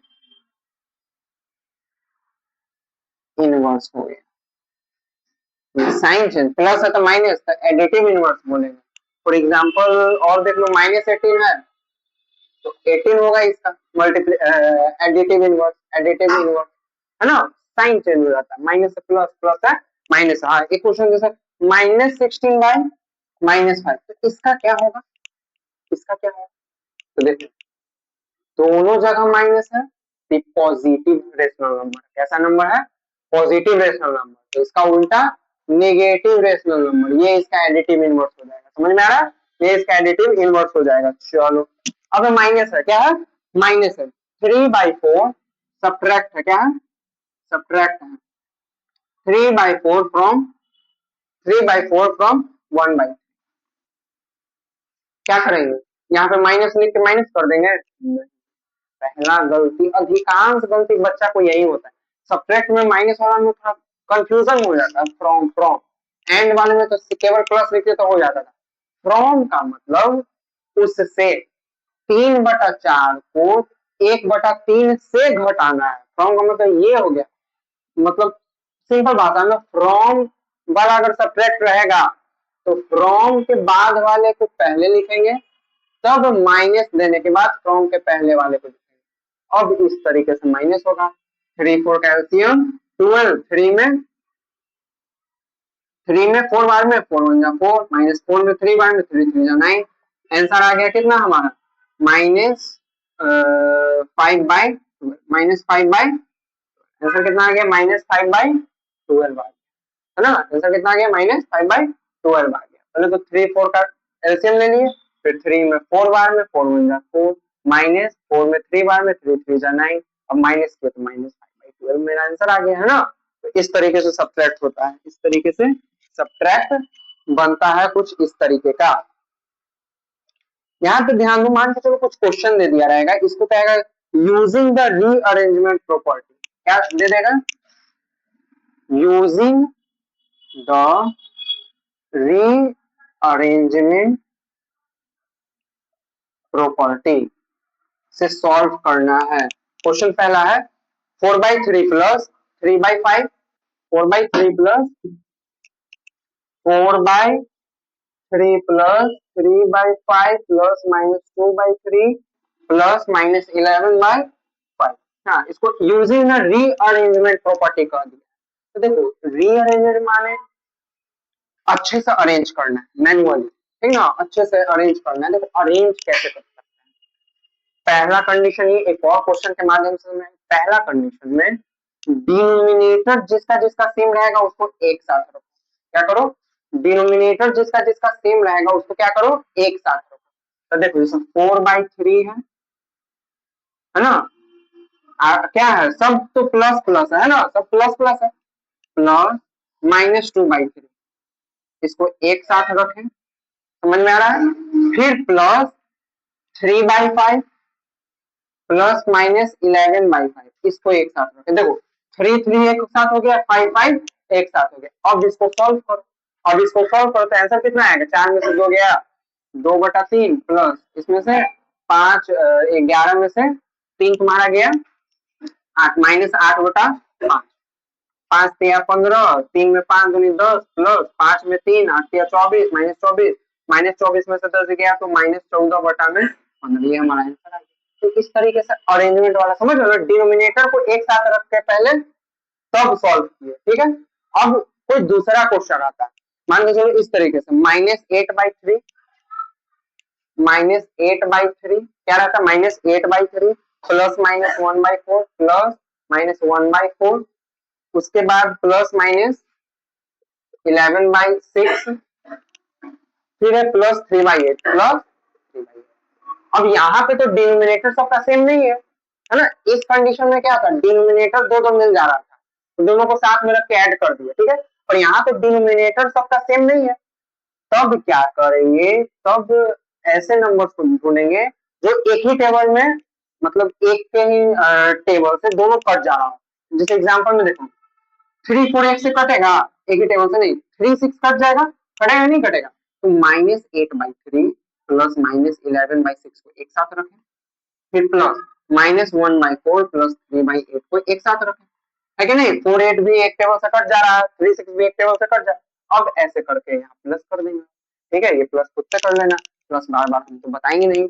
इनवर्स हो गया। साइन चेंज, प्लस है तो माइनस, तो एडिटिव इनवर्स बोलेंगे। फॉर एग्जांपल और देख लो, -18 है तो 18 होगा इसका multiply additive inverse, additive inverse, है ना। साइन चेंज हो जाता है, माइनस से प्लस, प्लस है माइनस। हाँ, एक क्वेश्चन जैसे -16/-5, तो इसका क्या होगा, इसका क्या होगा, तो देखो दोनों जगह माइनस है, पॉजिटिव रेशनल नंबर, कैसा नंबर है, पॉजिटिव रेशनल नंबर, तो इसका उल्टा नेगेटिव रेशनल नंबर, ये इसका एडिटिव इनवर्स हो जाएगा। समझ में आ रहा है, ये इसका एडिटिव इनवर्स हो जाएगा। चलो अब माइनस है, क्या है, माइनस है 3/4, सब्ट्रैक्ट है, क्या है, सब्ट्रैक्ट है 3/4 फ्रॉम 1/3, क्या करेंगे, यहाँ पे माइनस लिख के माइनस कर देंगे। पहला गलती, अधिकांश गलती बच्चा को यही होता है, सब्ट्रैक्ट में माइनस वाला में थोड़ा कंफ्यूजन हो जाता है, फ्रॉम एंड वाले में तो केवल प्लस लिखते तो हो जाता था। फ्रॉम का मतलब उससे 3/4 को 1/3 से घटाना है, फ्रॉम का मतलब ये हो गया। मतलब सिंपल भाषा में फ्रॉम वाला अगर सब्ट्रैक्ट रहेगा तो फ्रॉम के बाद वाले को पहले लिखेंगे, तब माइनस देने के बाद फ्रॉम के पहले वाले को लिखेंगे। अब इस तरीके से माइनस होगा, 3 4 का एलसीएम 12, 3 में 4 बार में 4 1 जा 4, -4 में 3 बार में 3 3 जा 9, आंसर आ गया कितना हमारा, माइनस 5/, आंसर कितना आ गया, -5/12 आ गया, है ना। आंसर कितना आ गया, -5/12 आ गया। पहले तो 3 4 का एलसीएम ले लिए, फिर 3 में 4 बार में 4 1 जा 4, -4 में 3 बार में 3 3 जा 9, अब माइनस किया तो -5/12 मेरा आंसर आ गया, है ना। तो इस तरीके से सब्ट्रैक्ट होता है, इस तरीके से सब्ट्रैक्ट बनता है कुछ इस तरीके का। यहाँ पे ध्यान दो, मान के चलो कुछ क्वेश्चन दे दिया रहेगा, इसको कहेगा यूजिंग द रीअरेंजमेंट प्रॉपर्टी, क्या दे देगा, यूजिंग द रीअरेंजमेंट प्रॉपर्टी से सॉल्व करना है। क्वेश्चन पहला है 4/3 plus 3/5, 4/3 plus 4/3 plus 3/5 plus -2/3 plus -11/5। हाँ, इसको यूजिंग रीअरेंजमेंट प्रॉपर्टी कह दिया। तो देखो रीअरेंजमेंट माने अच्छे से अरेंज करना है मैनुअली, ठीक ना, अच्छे से अरेंज करना है। देखो अरेंज कैसे कर सकते हैं, पहला कंडीशन ये, एक और क्वेश्चन के माध्यम से मैं, पहला कंडीशन में डिनोमिनेटर जिसका जिसका सेम रहेगा उसको एक साथ रखो, क्या करो, डिनोमिनेटर जिसका जिसका सेम रहेगा उसको क्या करो, एक साथ रखो। तो देखो इसमें 4/3 है ना, क्या है, सब तो प्लस प्लस है ना, सब प्लस प्लस है, प्लस -2/3, इसको एक साथ रखें, समझ में आ रहा है। फिर प्लस 3/5 प्लस -11/5, इसको एक साथ रखें। देखो 3 3 एक साथ हो गया, 5 5 एक साथ हो गया। अब इसको सॉल्व करो, अब इसको सॉल्व करो तो आंसर कितना आएगा, 4 में से 2 गया, 2/3 प्लस इसमें से 5 11 में से 3 तुम्हारा गया 8, -8/5, 5 3 15, 3 में 5 दूनी 10 प्लस 5 में 3 8 3 24, -24 में से 10 गया तो -14/15, ये हमारा आंसर आ गया। तो इस तरीके से अरेंजमेंट वाला समझ लो, डिनोमिनेटर को एक साथ रख के पहले तब सॉल्व किए, ठीक है। अब कोई दूसरा क्वेश्चन आता है, मान के चलो इस तरीके से -8/3, क्या रहता है, -8/3 प्लस -1/4 प्लस -1/4, उसके बाद प्लस -11/6, फिर है प्लस 3/8 प्लस 3/8। अब यहाँ पे तो डिनोमिनेटर सबका सेम नहीं है ना। इस कंडीशन में क्या था, डिनोमिनेटर दो दो मिल जा रहा था तो दोनों को साथ में रख के ऐड कर दिया, ठीक है। पर यहाँ पे डिनोमिनेटर सबका सेम नहीं है, तब क्या करेंगे, तब ऐसे नंबर्स को ढूंढेंगे जो एक ही टेबल में मतलब एक के ही टेबल से दोनों कट जा रहा हो। जैसे एग्जांपल में देखो 3 4 एक से कटेगा, एक ही टेबल से नहीं, 3 6 कट जाएगा, कटेगा नहीं कटेगा, तो -8/3 प्लस -11/6 को एक साथ रखें, फिर प्लस -1/4 प्लस 3/8 को एक साथ रखें, है कि नहीं। 4 8 भी एक टेबल से कट जा रहा है, 3 6 भी एक टेबल से कट जा रहा है। अब ऐसे करके यहाँ प्लस कर देंगे, ठीक है, ये प्लस खुद से कर लेना, प्लस बार बार हम तो बताएंगे नहीं।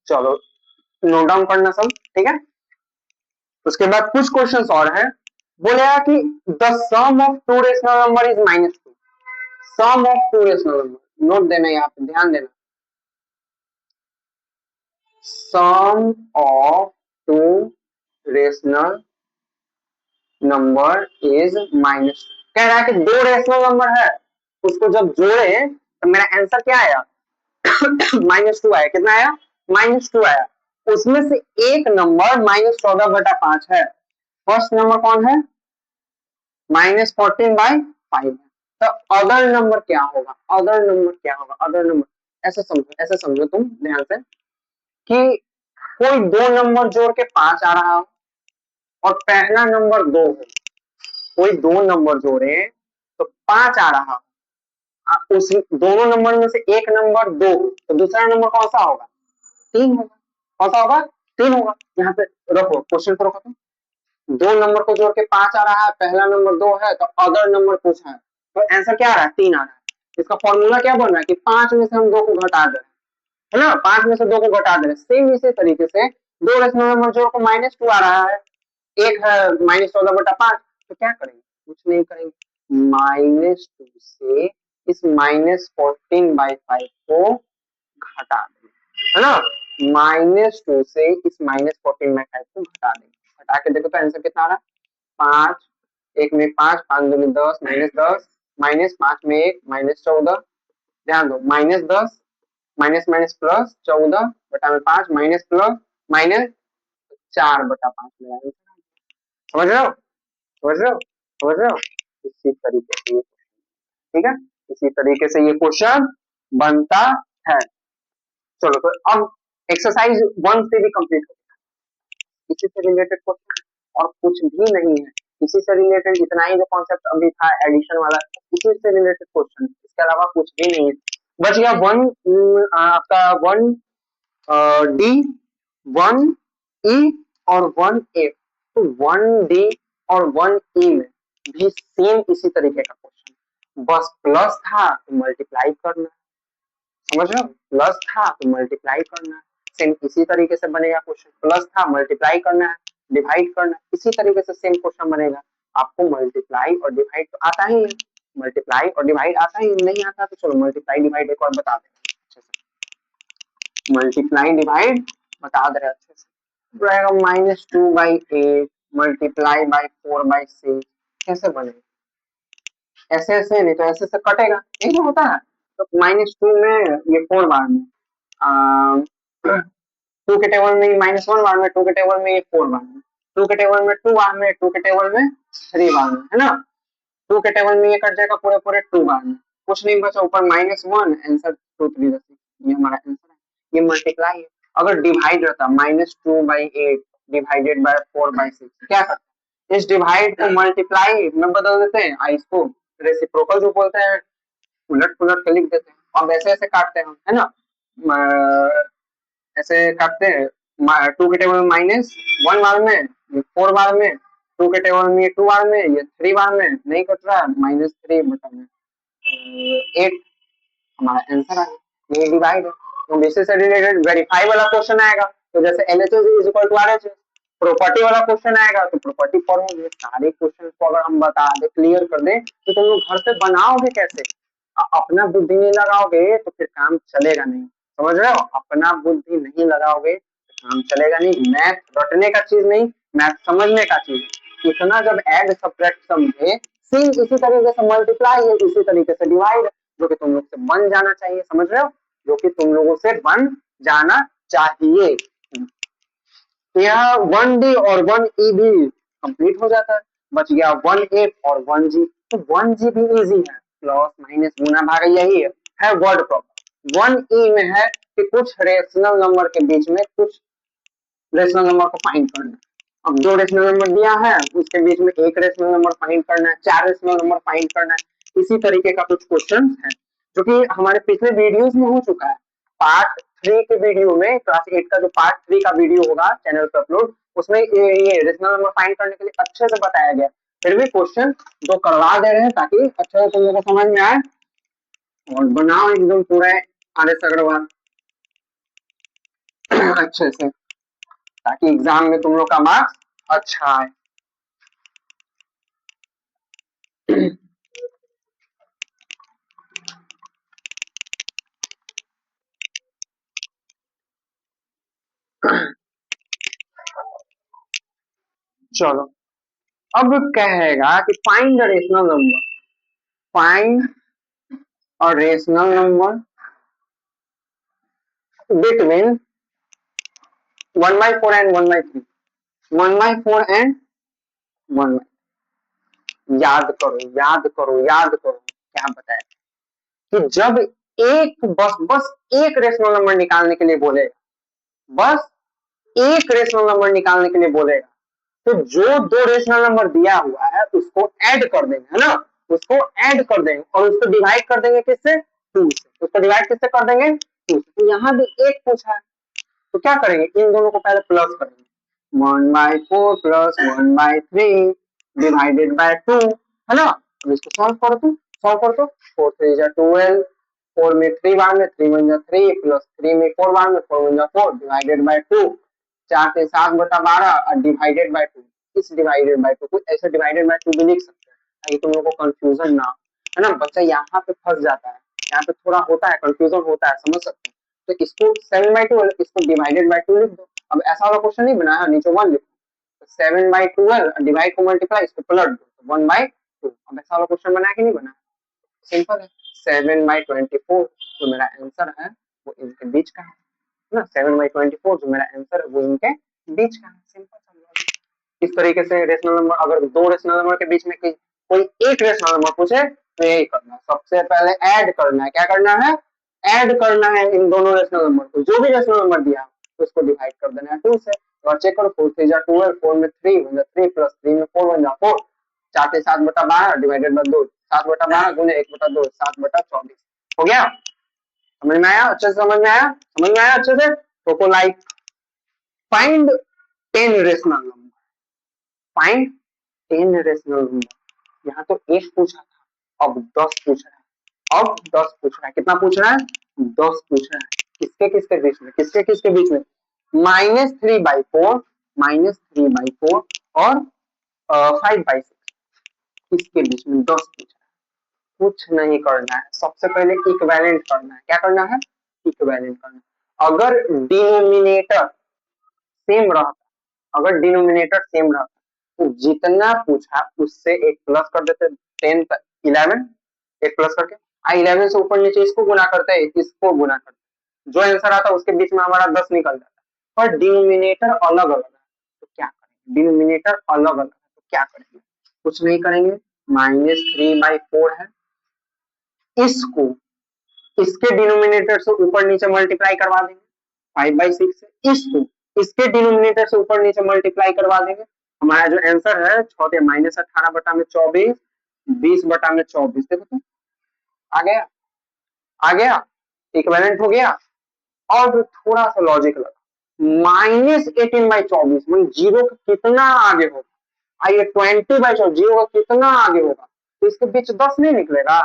चलो नोट डाउन करना सब, ठीक है। उसके बाद कुछ क्वेश्चंस और हैं। बोलेगा कि the sum of two rational number is -2। Sum of two rational number, note देना यहाँ पे, ध्यान देना। Sum of two rational number is -2। कह रहा है कि दो रेशनल नंबर है, उसको जब जोड़े तो मेरा आंसर क्या आया? -2 आया। कितना आया? -2 आया। उसमें से एक नंबर -14/5 है। फर्स्ट नंबर कौन है? -14/5 है। तो अदर नंबर क्या होगा? अदर नंबर क्या होगा? अदर नंबर ऐसे समझो तुम ध्यान से कि कोई दो नंबर जोड़ के 5 आ रहा हो और पहला नंबर 2 हो। कोई दो नंबर जोड़े तो 5 आ रहा हो, उस दोनों नंबर में से एक नंबर 2 तो दूसरा नंबर कौन सा होगा? 3 होगा। कौन सा होगा? 3 होगा। यहाँ पे रखो, क्वेश्चन को रखो तुम। दो नंबर को जोड़ के 5 आ रहा है, पहला नंबर 2 है, तो अदर नंबर पूछा है, तो आंसर क्या आ रहा है? 3 आ रहा है। इसका फॉर्मूला क्या बन रहा है कि 5 में से हम 2 को घटा दे रहे हैं, है ना, 5 में से 2 को घटा दे रहे हैं। सेम इसी तरीके से दो रेशनल नंबर जोड़ को -2 आ रहा है, एक है -14/5, तो क्या करेंगे? कुछ नहीं करेंगे, -2 से इस -14/5 को घटा देंगे, है ना। -2 से इस -14/5 को घटा देंगे, घटा के देखो तो आंसर कितना आ रहा है? 5, एक में 5, 5 दूनी 10, -10, -5 में 1, -14। ध्यान दो, -10 minus minus plus 14/5 minus plus -4/5 मेरा आंसर। समझ रहे हो? समझ रहे हो? समझ रहे हो? इसी तरीके से ये, ठीक है, इसी तरीके से ये क्वेश्चन बनता है। चलो तो अब एक्सरसाइज 1 से भी कंप्लीट हो गया। इसी से रिलेटेड क्वेश्चन और कुछ भी नहीं है। इसी से रिलेटेड इतना ही जो कॉन्सेप्ट अभी था एडिशन वाला, इसी से रिलेटेड क्वेश्चन, इसके अलावा कुछ भी नहीं है। बच गया वन, आपका 1D, 1E और 1F। तो 1D और 1E में भी सेम इसी तरीके का क्वेश्चन, बस प्लस था तो मल्टीप्लाई करना, समझ रहे हो? प्लस था तो मल्टीप्लाई करना है, सेम इसी तरीके से बनेगा क्वेश्चन। प्लस था, मल्टीप्लाई करना है, डिवाइड करना है, इसी तरीके से सेम क्वेश्चन बनेगा। आपको मल्टीप्लाई और डिवाइड तो आता ही है, मल्टीप्लाई और डिवाइड आता ही, नहीं आता तो चलो मल्टीप्लाई डिवाइड एक और बता दें अच्छे से। मल्टीप्लाई डिवाइड बता दे रहे अच्छे से, रहेगा -2/8 मल्टीप्लाई बाय 4/6। कैसे बनेगा? ऐसे ऐसे नहीं तो ऐसे से कटेगा, यही तो होता है। तो -2 में ये 4 बार में, 2 के टेबल में -1 बार में, 2 के टेबल में ये 4 बार में, 2 के टेबल में 2 बार में, 2 के टेबल में 3 बार में, है ना। 2 के टेबल में ये कट जाएगा पूरे पूरे 2 बार में, कुछ नहीं बचा ऊपर -1, आंसर 2 3 ये हमारा आंसर है। ये मल्टीप्लाई है। अगर डिवाइड रहता -2/8 डिवाइडेड बाय 4/6, क्या करते? इस डिवाइड को मल्टीप्लाई में बदल देते हैं, इसको रेसिप्रोकल जो बोलते हैं, उलट पुलट के लिख देते हैं और ऐसे ऐसे काटते हैं, है ना। ऐसे काटते हैं, 2 के टेबल में -1 बार में, 4 बार में, 2 के टेबल में 2 बार में, ये 3 बार में, नहीं कट रहा है, -3/8 हमारा आंसर है। ये डिवाइड है। तो बेसिस से रिलेटेड वेरीफाई वाला क्वेश्चन आएगा, तो जैसे LHS is equal to RHS। Property वाला क्वेश्चन आएगा तो प्रॉपर्टी फॉर्मूले, सारे क्वेश्चन को अगर हम बता दे, क्लियर कर दे, तो तुम लोग घर से बनाओगे कैसे? अपना बुद्धि नहीं लगाओगे तो फिर काम चलेगा नहीं, समझ रहे हो? अपना बुद्धि नहीं लगाओगे तो काम चलेगा नहीं। मैथ रटने का चीज नहीं, मैथ समझने का चीज है। इतना जब ऐड सब्ट्रैक्ट समझे, सेम इसी तरीके से मल्टीप्लाई है, इसी तरीके से डिवाइड, जो कि तुम लोग से बन जाना चाहिए, समझ रहे हो? जो कि तुम लोगों से बन जाना चाहिए। यहाँ 1D और 1E भी कंप्लीट हो जाता है, बच गया 1F और 1G। तो 1G भी इजी है, प्लस माइनस गुना भाग यही है वर्ड प्रॉब्लम। 1E में है कि कुछ रेशनल नंबर के बीच में कुछ रेशनल नंबर को फाइंड करना है। अब दो रेशनल नंबर दिया है, उसके बीच में एक रेशनल नंबर फाइंड करना है, चार रेशनल नंबर फाइंड करना है। इसी तरीके का कुछ क्वेश्चन है जो कि हमारे पिछले वीडियोस में हो चुका है। पार्ट 3 के वीडियो में, क्लास 8 का जो पार्ट 3 का वीडियो होगा चैनल पर अपलोड, उसमें ये रेशनल नंबर फाइंड करने के लिए अच्छे से बताया गया। फिर भी क्वेश्चन दो करवा दे रहे हैं ताकि अच्छे से तुम लोगों को समझ में आए और बनाओ एकदम पूरा आर एस अग्रवाल अच्छे से, ताकि एग्जाम में तुम लोग का मार्क्स अच्छा आए। चलो, अब कहेगा कि find the rational number, find a rational number between 1/4 and 1/3, 1/4 and 1। याद करो याद करो याद करो, क्या बताया कि जब एक बस एक रेशनल नंबर निकालने के लिए बोलेगा, बस एक रेशनल नंबर निकालने के लिए बोलेगा, तो जो दो रेशनल नंबर दिया हुआ है उसको ऐड कर देंगे, है ना, उसको ऐड कर देंगे और उसको डिवाइड कर देंगे किससे, 2 से। उसको डिवाइड किससे कर देंगे, 2 से। तो यहाँ भी एक पूछा है, तो क्या करेंगे, इन दोनों को पहले प्लस करेंगे, 1/4 प्लस 1/3 डिवाइडेड बाय 2, है ना। अब इसको सॉल्व कर दो, सॉल्व कर दो। 4 3 जा 12, 4 में 3 बार में 3 1 जा 3 प्लस 3 में 4 बार में 4 1 जा 4 डिवाइडेड बाय 2, 4 से 7/12 और डिवाइडेड बाय 2। इस डिवाइडेड बाय 2 को ऐसे डिवाइडेड बाय 2 भी लिख सकते हैं ताकि तुम लोगों को कंफ्यूजन ना हो, है ना। बच्चा यहाँ पे फंस जाता है, यहाँ पे थोड़ा होता है कंफ्यूजन होता है, समझ सकते हैं। तो इसको 7/12 इसको डिवाइडेड बाय 2 लिख दो। अब ऐसा वाला क्वेश्चन नहीं बनाया, नीचे 1 लिखो, तो 7/12 डिवाइड को मल्टीप्लाई इसको पलट दो, तो 1/2। अब ऐसा वाला क्वेश्चन बनाया कि नहीं बनाया, सिंपल है। 7/24 जो मेरा आंसर है वो इनके बीच का है ना, 7/24 जो मेरा आंसर है वो इनके बीच का है, सिंपल सा। इस तरीके से रेशनल नंबर, अगर दो रेशनल नंबर के बीच में कोई एक रेशनल नंबर पूछे तो यही करना है, सबसे पहले ऐड करना है। क्या करना है, ऐड करना है इन दोनों रेशनल नंबर को, जो भी रेशनल नंबर दिया तो उसको डिवाइड कर देना है 2 से। और चेक करो, 4 3 जा 12, 4 में 3 1 जा 3 प्लस 3 में 4 1 जा 4, 4 से 7/12 डिवाइडेड बाय 2, 7/12 गुने 1/2, 7/24 हो गया। समझ में आया, अच्छे से समझ में आया, समझ में आया अच्छे से। तो like find 10 rational number, find 10 rational number. यहाँ तो एक पूछा था, अब 10 पूछ रहा है, अब 10 पूछ रहा है। कितना पूछ रहा है, 10 पूछ रहा है। किसके किसके बीच में, किसके किसके बीच में, -3/4, -3/4 और 5/6, इसके बीच में 10 पूछ रहा है। कुछ नहीं करना है, सबसे पहले इक्विवेलेंट करना है। क्या करना है, इक्विवेलेंट करना है। अगर डिनोमिनेटर सेम रहता, अगर डिनोमिनेटर सेम रहता तो जितना पूछा उससे एक प्लस कर देते, 10 11 एक प्लस करके, 11 से ऊपर नीचे इसको गुना करते हैं, इसको गुना करते हैं, जो आंसर आता है उसके बीच में हमारा 10 निकल जाता है। पर डिनोमिनेटर अलग अलग है तो क्या करेंगे, डिनोमिनेटर अलग अलग है तो क्या करेंगे, कुछ नहीं करेंगे। -3/4 है, इसको इसके डिनोमिनेटर से ऊपर नीचे मल्टीप्लाई करवा देंगे 5/6 से, इसको इसके डिनोमिनेटर से ऊपर नीचे मल्टीप्लाई करवा देंगे। हमारा जो आंसर है 6 -18/24 20/24, देखो तो आ गया, आ गया, इक्विवेलेंट हो गया। और थोड़ा सा लॉजिक लगा, -18/24 मतलब जीरो का कितना आगे होगा, आइए 20/24 जीरो का कितना आगे होगा, तो इसके बीच 10 नहीं निकलेगा,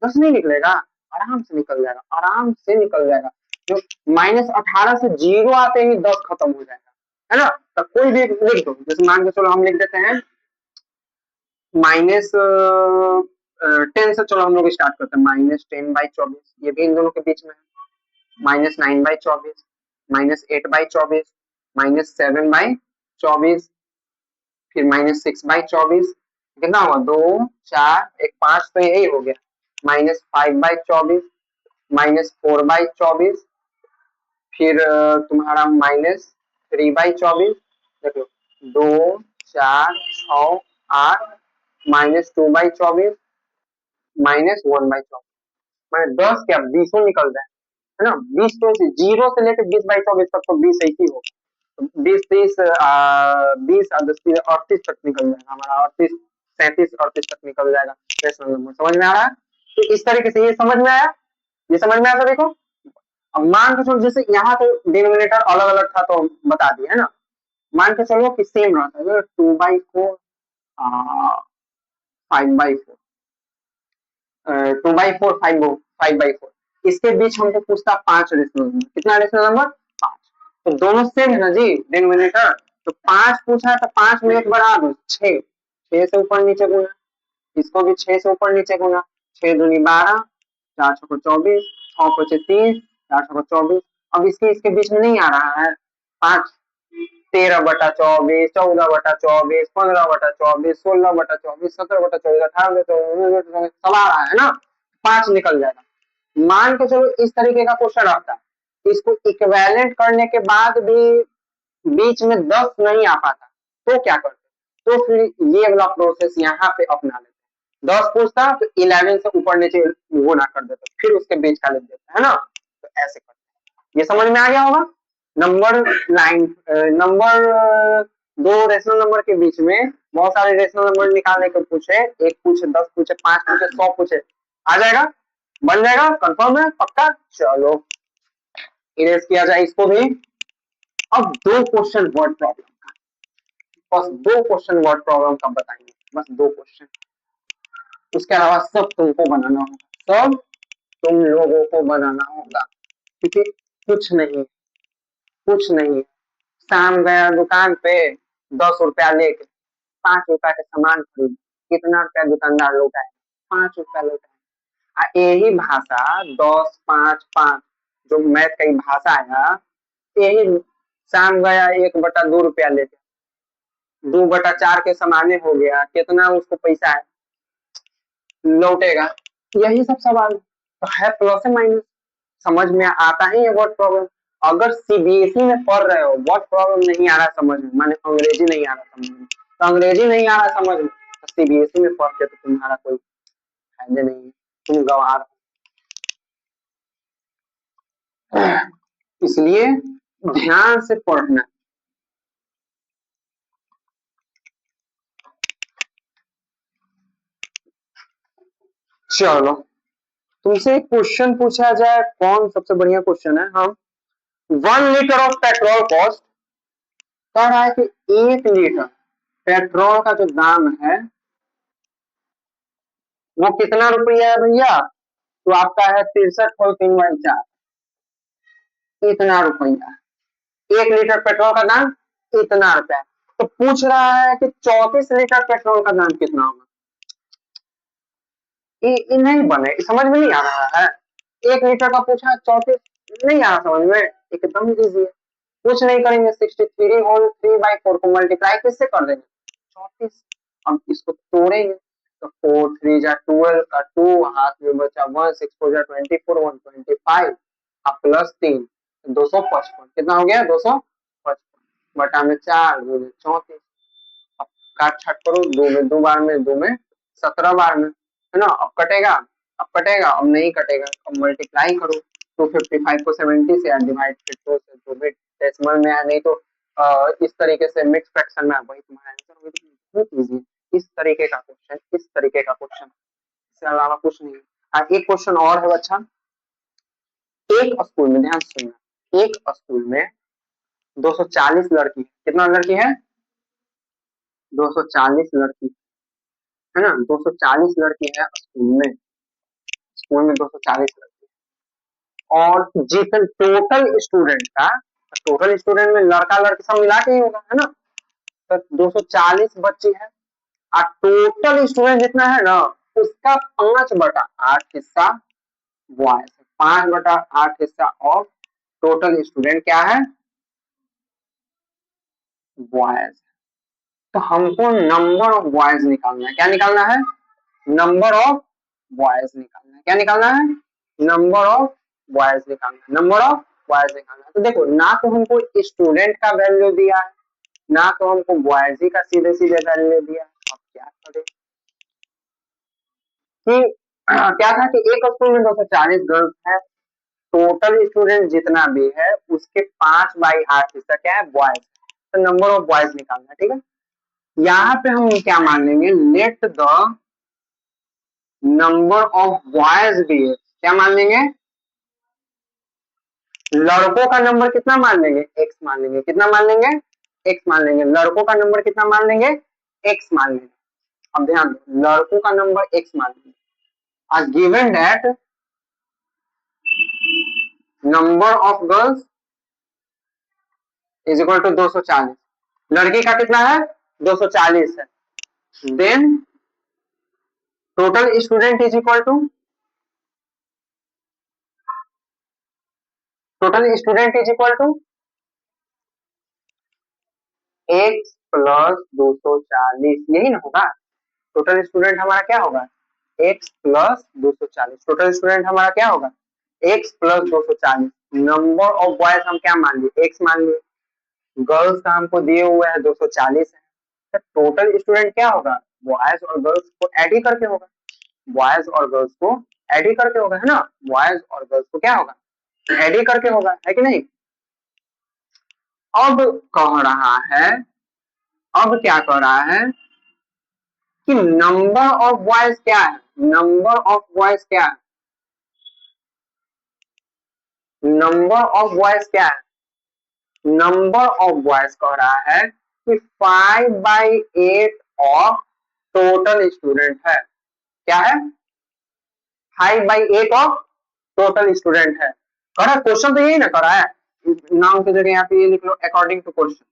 10 नहीं निकलेगा, आराम से निकल जाएगा, आराम से निकल जाएगा। जो -18 से जीरो आते ही 10 खत्म हो जाएगा, है ना। तो कोई भी लिख दो, जैसे मान के चलो हम लिख देते हैं -10 से, चलो हम लोग स्टार्ट करते हैं, -10/24, ये भी इन दोनों के बीच में है, -9/24, -8/24, -7/24, फिर -6/24, कितना हुआ, 2 4 1 5, तो यही हो गया, -5/24, -4/24, फिर तुम्हारा -3/24, देख लो, 2 4 6 8, -2/24, -1/24, मैंने 10 क्या 20 निकल रहा है, है ना। 20 तो 0 से लेकर 20/24 तक तो 20 ऐसी हो, तो 20 30 20 10 38 तक निकल जाएगा हमारा, 38 37 38 तक निकल जाएगा रेशनल नंबर। समझ में आ रहा है? तो इस तरीके से ये समझ में आया, ये समझ में आया सभी को। अब मान के चलो जैसे यहाँ तो डिनोमिनेटर अलग अलग था तो बता दिए, है ना। मान के चलो कि सेम रहता है 2/4 5/4 2/4 5/4, इसके बीच हमको पूछता 5 रेशनल नंबर। कितना रेशनल नंबर? 5। तो दोनों सेम है ना जी डिनोमिनेटर, तो 5 पूछा है तो 5 में 1 बढ़ा दो 6, 6 से ऊपर नीचे गुना, इसको भी 6 से ऊपर नीचे गुना, 6 दूनी 12, 4 छको 24, 6 पचे 30, 4 छको 24। अब इसके इसके बीच में नहीं आ रहा है 5, 13/24, 14/24, 15/24, 16/24, 17/24, 18/24 सब आ रहा है ना, 5 निकल जाएगा। मान के चलो इस तरीके का क्वेश्चन आता है, इसको इक्विवेलेंट करने के बाद भी बीच में 10 नहीं आ पाता तो क्या करते? तो फिर ये वाला प्रोसेस यहाँ पे अपना लेते हैं। 10 पूछता तो 11 से ऊपर नीचे गुना कर देते, फिर उसके बीच का लिख देते है ना। तो ऐसे करते हैं। ये समझ में आ गया होगा। नंबर लाइन नंबर दो रेशनल नंबर के बीच में बहुत सारे रेशनल नंबर निकालने को पूछे, 1 पूछे, 10 पूछे, 5 पूछे, 100 पूछे, आ जाएगा, बन जाएगा, कंफर्म है, पक्का। चलो इरेज किया जाए इसको भी। अब 2 क्वेश्चन वर्ड प्रॉब्लम, बस 2 क्वेश्चन वर्ड प्रॉब्लम का बताएंगे, बस 2 क्वेश्चन। उसके अलावा सब तुमको बनाना होगा, सब तुम लोगों को बनाना होगा, क्योंकि कुछ नहीं। शाम गया दुकान पे, 10 रुपया लेके 5 रुपया के सामान खरीद, कितना रुपया दुकानदार लौटाए? 5 रुपया लौटाए। यही भाषा 10 5 5 जो मैथ का भाषा है, यही शाम गया 1/2 रुपया लेके, 2/4 के समाने हो गया, कितना उसको पैसा है लौटेगा? यही सब सवाल तो है, प्लस है माइनस, समझ में आता है ये वर्ड प्रॉब्लम। अगर सीबीएसई में पढ़ रहे हो, वर्ड प्रॉब्लम नहीं आ रहा समझ में, माने अंग्रेजी नहीं आ रहा समझ में, तो अंग्रेजी नहीं आ रहा समझ में, तो सीबीएसई में पढ़ के तो तुम्हारा कोई फायदे नहीं है, तुम गंवा रहे हो। इसलिए ध्यान से पढ़ना। चलो तुमसे एक क्वेश्चन पूछा जाए, कौन सबसे बढ़िया क्वेश्चन है। हम 1 लीटर ऑफ पेट्रोल कॉस्ट, कह रहा है कि 1 लीटर पेट्रोल का जो दाम है वो कितना रुपया है भैया? तो आपका है 63 इतना रुपया, 1 लीटर पेट्रोल का दाम इतना रुपया। तो पूछ रहा है कि 34 लीटर पेट्रोल का दाम कितना होगा। ये नहीं बने, समझ में नहीं आ रहा है। 1 लीटर का पूछा, 34 नहीं आ रहा समझ में, एकदम इजी है। कुछ नहीं करेंगे, 63 होल 3/4 को मल्टीप्लाई किससे कर देंगे? 34। हम इसको तोड़ेंगे तो 4 3 जा 12 का 2 हाथ में बचा 1, 6 4 जा 24 125 अब +3 255। कितना हो गया? 255 बटा में 4 गुने 34। अब काट छाट करो, 2 में 2 बार में 2 में 17 बार में, है ना। अब कटेगा, अब नहीं कटेगा, अब मल्टीप्लाई करो। 255 को 70 से डिवाइड फिर 2 से, जो भी डेसिमल में आया, नहीं तो इस तरीके से मिक्स फ्रैक्शन में वही तुम्हारा आंसर होगा। बहुत इजी, इस तरीके का क्वेश्चन, इस तरीके का क्वेश्चन, इससे अलावा कुछ नहीं है। एक क्वेश्चन और है बच्चा। एक स्कूल में, ध्यान से सुनना, एक स्कूल में 240 लड़की, कितना लड़की है? 240 लड़की, है ना। 240 लड़की है स्कूल में, 240 लड़की, और जितने टोटल स्टूडेंट में लड़का लड़की सब मिला के ही होगा, है ना। तो 240 बच्ची है, और टोटल स्टूडेंट जितना है ना, उसका 5/8 हिस्सा बॉयज है, 5/8 हिस्सा ऑफ टोटल स्टूडेंट क्या है? बॉयज। तो हमको नंबर ऑफ बॉयज निकालना है। क्या निकालना है? नंबर ऑफ बॉयज निकालना है। क्या निकालना है? नंबर ऑफ बॉयज निकालना है, नंबर ऑफ बॉयज निकालना है। तो देखो, ना तो हमको स्टूडेंट का वैल्यू दिया है, ना तो हमको बॉयज ही का सीधे सीधे वैल्यू दिया है। अब क्या करें कि क्या था कि एक स्कूल में 240 गर्ल्स है, टोटल स्टूडेंट जितना भी है उसके 5/8 हिस्सा क्या है, बॉयज। तो नंबर ऑफ बॉयज निकालना है, ठीक है। यहाँ पे हम क्या मान लेंगे, let the number of boys भी है, क्या मान लेंगे, लड़कों का नंबर कितना मान लेंगे, एक्स मान लेंगे। कितना मान लेंगे, एक्स मान लेंगे। लड़कों का नंबर कितना मान लेंगे, एक्स मान लेंगे। अब ध्यान दो, लड़कों का नंबर एक्स मान लेंगे। आज given that number of girls is equal to 240, लड़की का कितना है 240 है, then total student is equal to, total student is equal to X plus 240, यही ना होगा। टोटल स्टूडेंट हमारा क्या होगा, एक्स प्लस 240। टोटल स्टूडेंट हमारा क्या होगा, x plus 240। Number of boys हम क्या मान लिए, एक्स मान लिए। गर्ल्स का हमको दिए हुए है 240 है। तो टोटल स्टूडेंट क्या होगा, बॉयज और गर्ल्स को ऐड ही करके होगा, बॉयज और गर्ल्स को ऐड ही करके होगा, है ना। बॉयज और गर्ल्स को क्या होगा, ऐड ही करके होगा, है कि नहीं। अब कह रहा है, अब क्या कह रहा है कि नंबर ऑफ बॉयज क्या है, नंबर ऑफ बॉयज क्या है, नंबर ऑफ बॉयज क्या है, नंबर ऑफ बॉयज कह रहा है कि 5/8 ऑफ टोटल स्टूडेंट है। क्या है, 5/8 ऑफ टोटल स्टूडेंट है। करा क्वेश्चन तो यही ना करा है, नाम की जगह यहाँ पे ये लिख लो अकॉर्डिंग टू क्वेश्चन।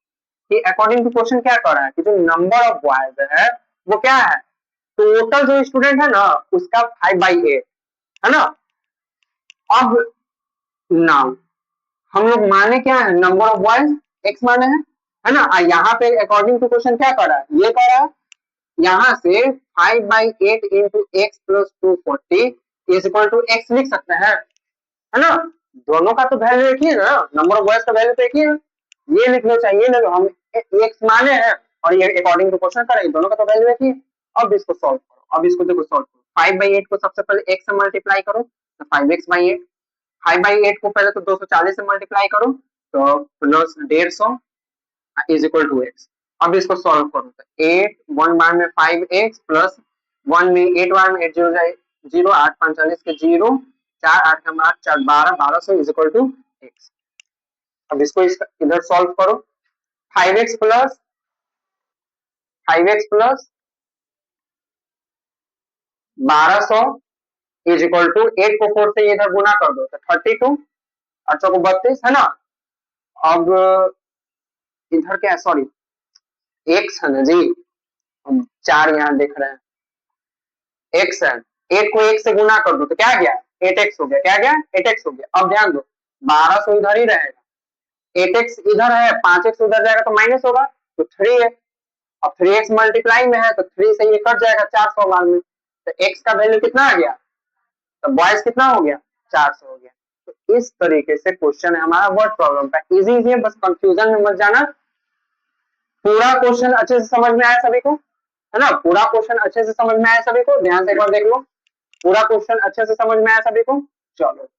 कि अकॉर्डिंग टू क्वेश्चन क्या कर रहा है कि जो नंबर ऑफ बॉयज है वो क्या है, टोटल जो स्टूडेंट है ना उसका 5/8 है ना। अब नाउ हम लोग माने क्या है, नंबर ऑफ बॉयज एक्स माने हैं, है ना। यहाँ पे अकॉर्डिंग टू क्वेश्चन क्या कर रहा है, ये कर रहा है यहाँ से 5/8 into X plus 240 is equal to X लिख सकते हैं, है ना। दोनों का तो वैल्यू एक ही है ना, नंबर ऑफ बॉयज का वैल्यू तो एक ही है। ये लिख लो चाहिए ना, हम एक्स माने हैं और ये अकॉर्डिंग टू क्वेश्चन करेंगे, दोनों का तो वैल्यू एक ही है। अब इसको सॉल्व करो, अब इसको देखो सॉल्व करो। 5/8 को सबसे पहले एक्स से मल्टीप्लाई करो तो 5x/8, 5/8 को पहले तो 240 से मल्टीप्लाई करो तो plus 150 is equal to X. अब इसको सॉल्व करो तो 8 1 बार में 5x प्लस 1 में 8 बार में 8 0 जाए 0, 8 5 40 के 0, 4 8 का 8 4 12 1200 इज इक्वल टू एक्स। अब इसको इधर सॉल्व करो, 5x plus 1200 is equal to 8 को 4 से इधर गुना कर दो तो 32, 8 को 32 है ना। अब इधर क्या है, सॉरी एक्स है ना जी, हम 4 यहाँ देख रहे हैं, एक्स है। 8 को 1 से गुना कर दो तो क्या गया 8x हो गया, क्या गया 8x हो गया। अब ध्यान दो 1200 इधर ही रहेगा, 8x इधर है, 5x उधर जाएगा तो माइनस होगा तो 3 है। अब 3x मल्टीप्लाई में है तो 3 से ये कट जाएगा 400 बार में, तो x का वैल्यू कितना आ गया, तो बॉयज कितना हो गया 400 हो गया। तो इस तरीके से क्वेश्चन है हमारा वर्ड प्रॉब्लम का, इजी है, बस कंफ्यूजन में मत जाना। पूरा क्वेश्चन अच्छे से समझ में आया सभी को, है ना। पूरा क्वेश्चन अच्छे से समझ में आया सभी को, ध्यान से एक बार देख लो, पूरा क्वेश्चन अच्छे से समझ में आया सभी को। चलो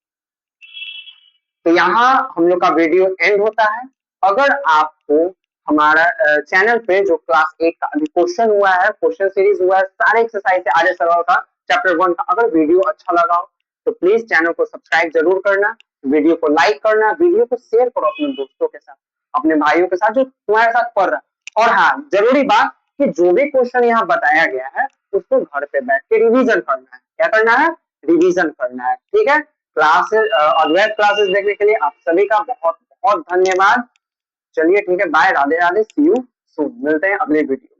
तो यहाँ हम लोग का वीडियो एंड होता है। अगर आपको हमारा चैनल पे जो क्लास 8 का अभी क्वेश्चन हुआ है, क्वेश्चन सीरीज हुआ है, सारे एक्सरसाइज से आर्य सरल का चैप्टर 1 का, अगर वीडियो अच्छा लगा हो तो प्लीज चैनल को सब्सक्राइब जरूर करना, वीडियो को लाइक करना, वीडियो को शेयर करो अपने दोस्तों के साथ, अपने भाइयों के साथ जो तुम्हारे साथ पढ़ रहा है। और हाँ, जरूरी बात कि जो भी क्वेश्चन यहाँ बताया गया है उसको घर पे बैठ के रिविजन करना है। क्या करना है, रिविजन करना है, ठीक है। क्लासेस और वेब क्लासेस देखने के लिए आप सभी का बहुत बहुत धन्यवाद। चलिए ठीक है, bye, Radhe Radhe, see you soon, मिलते हैं अगले वीडियो।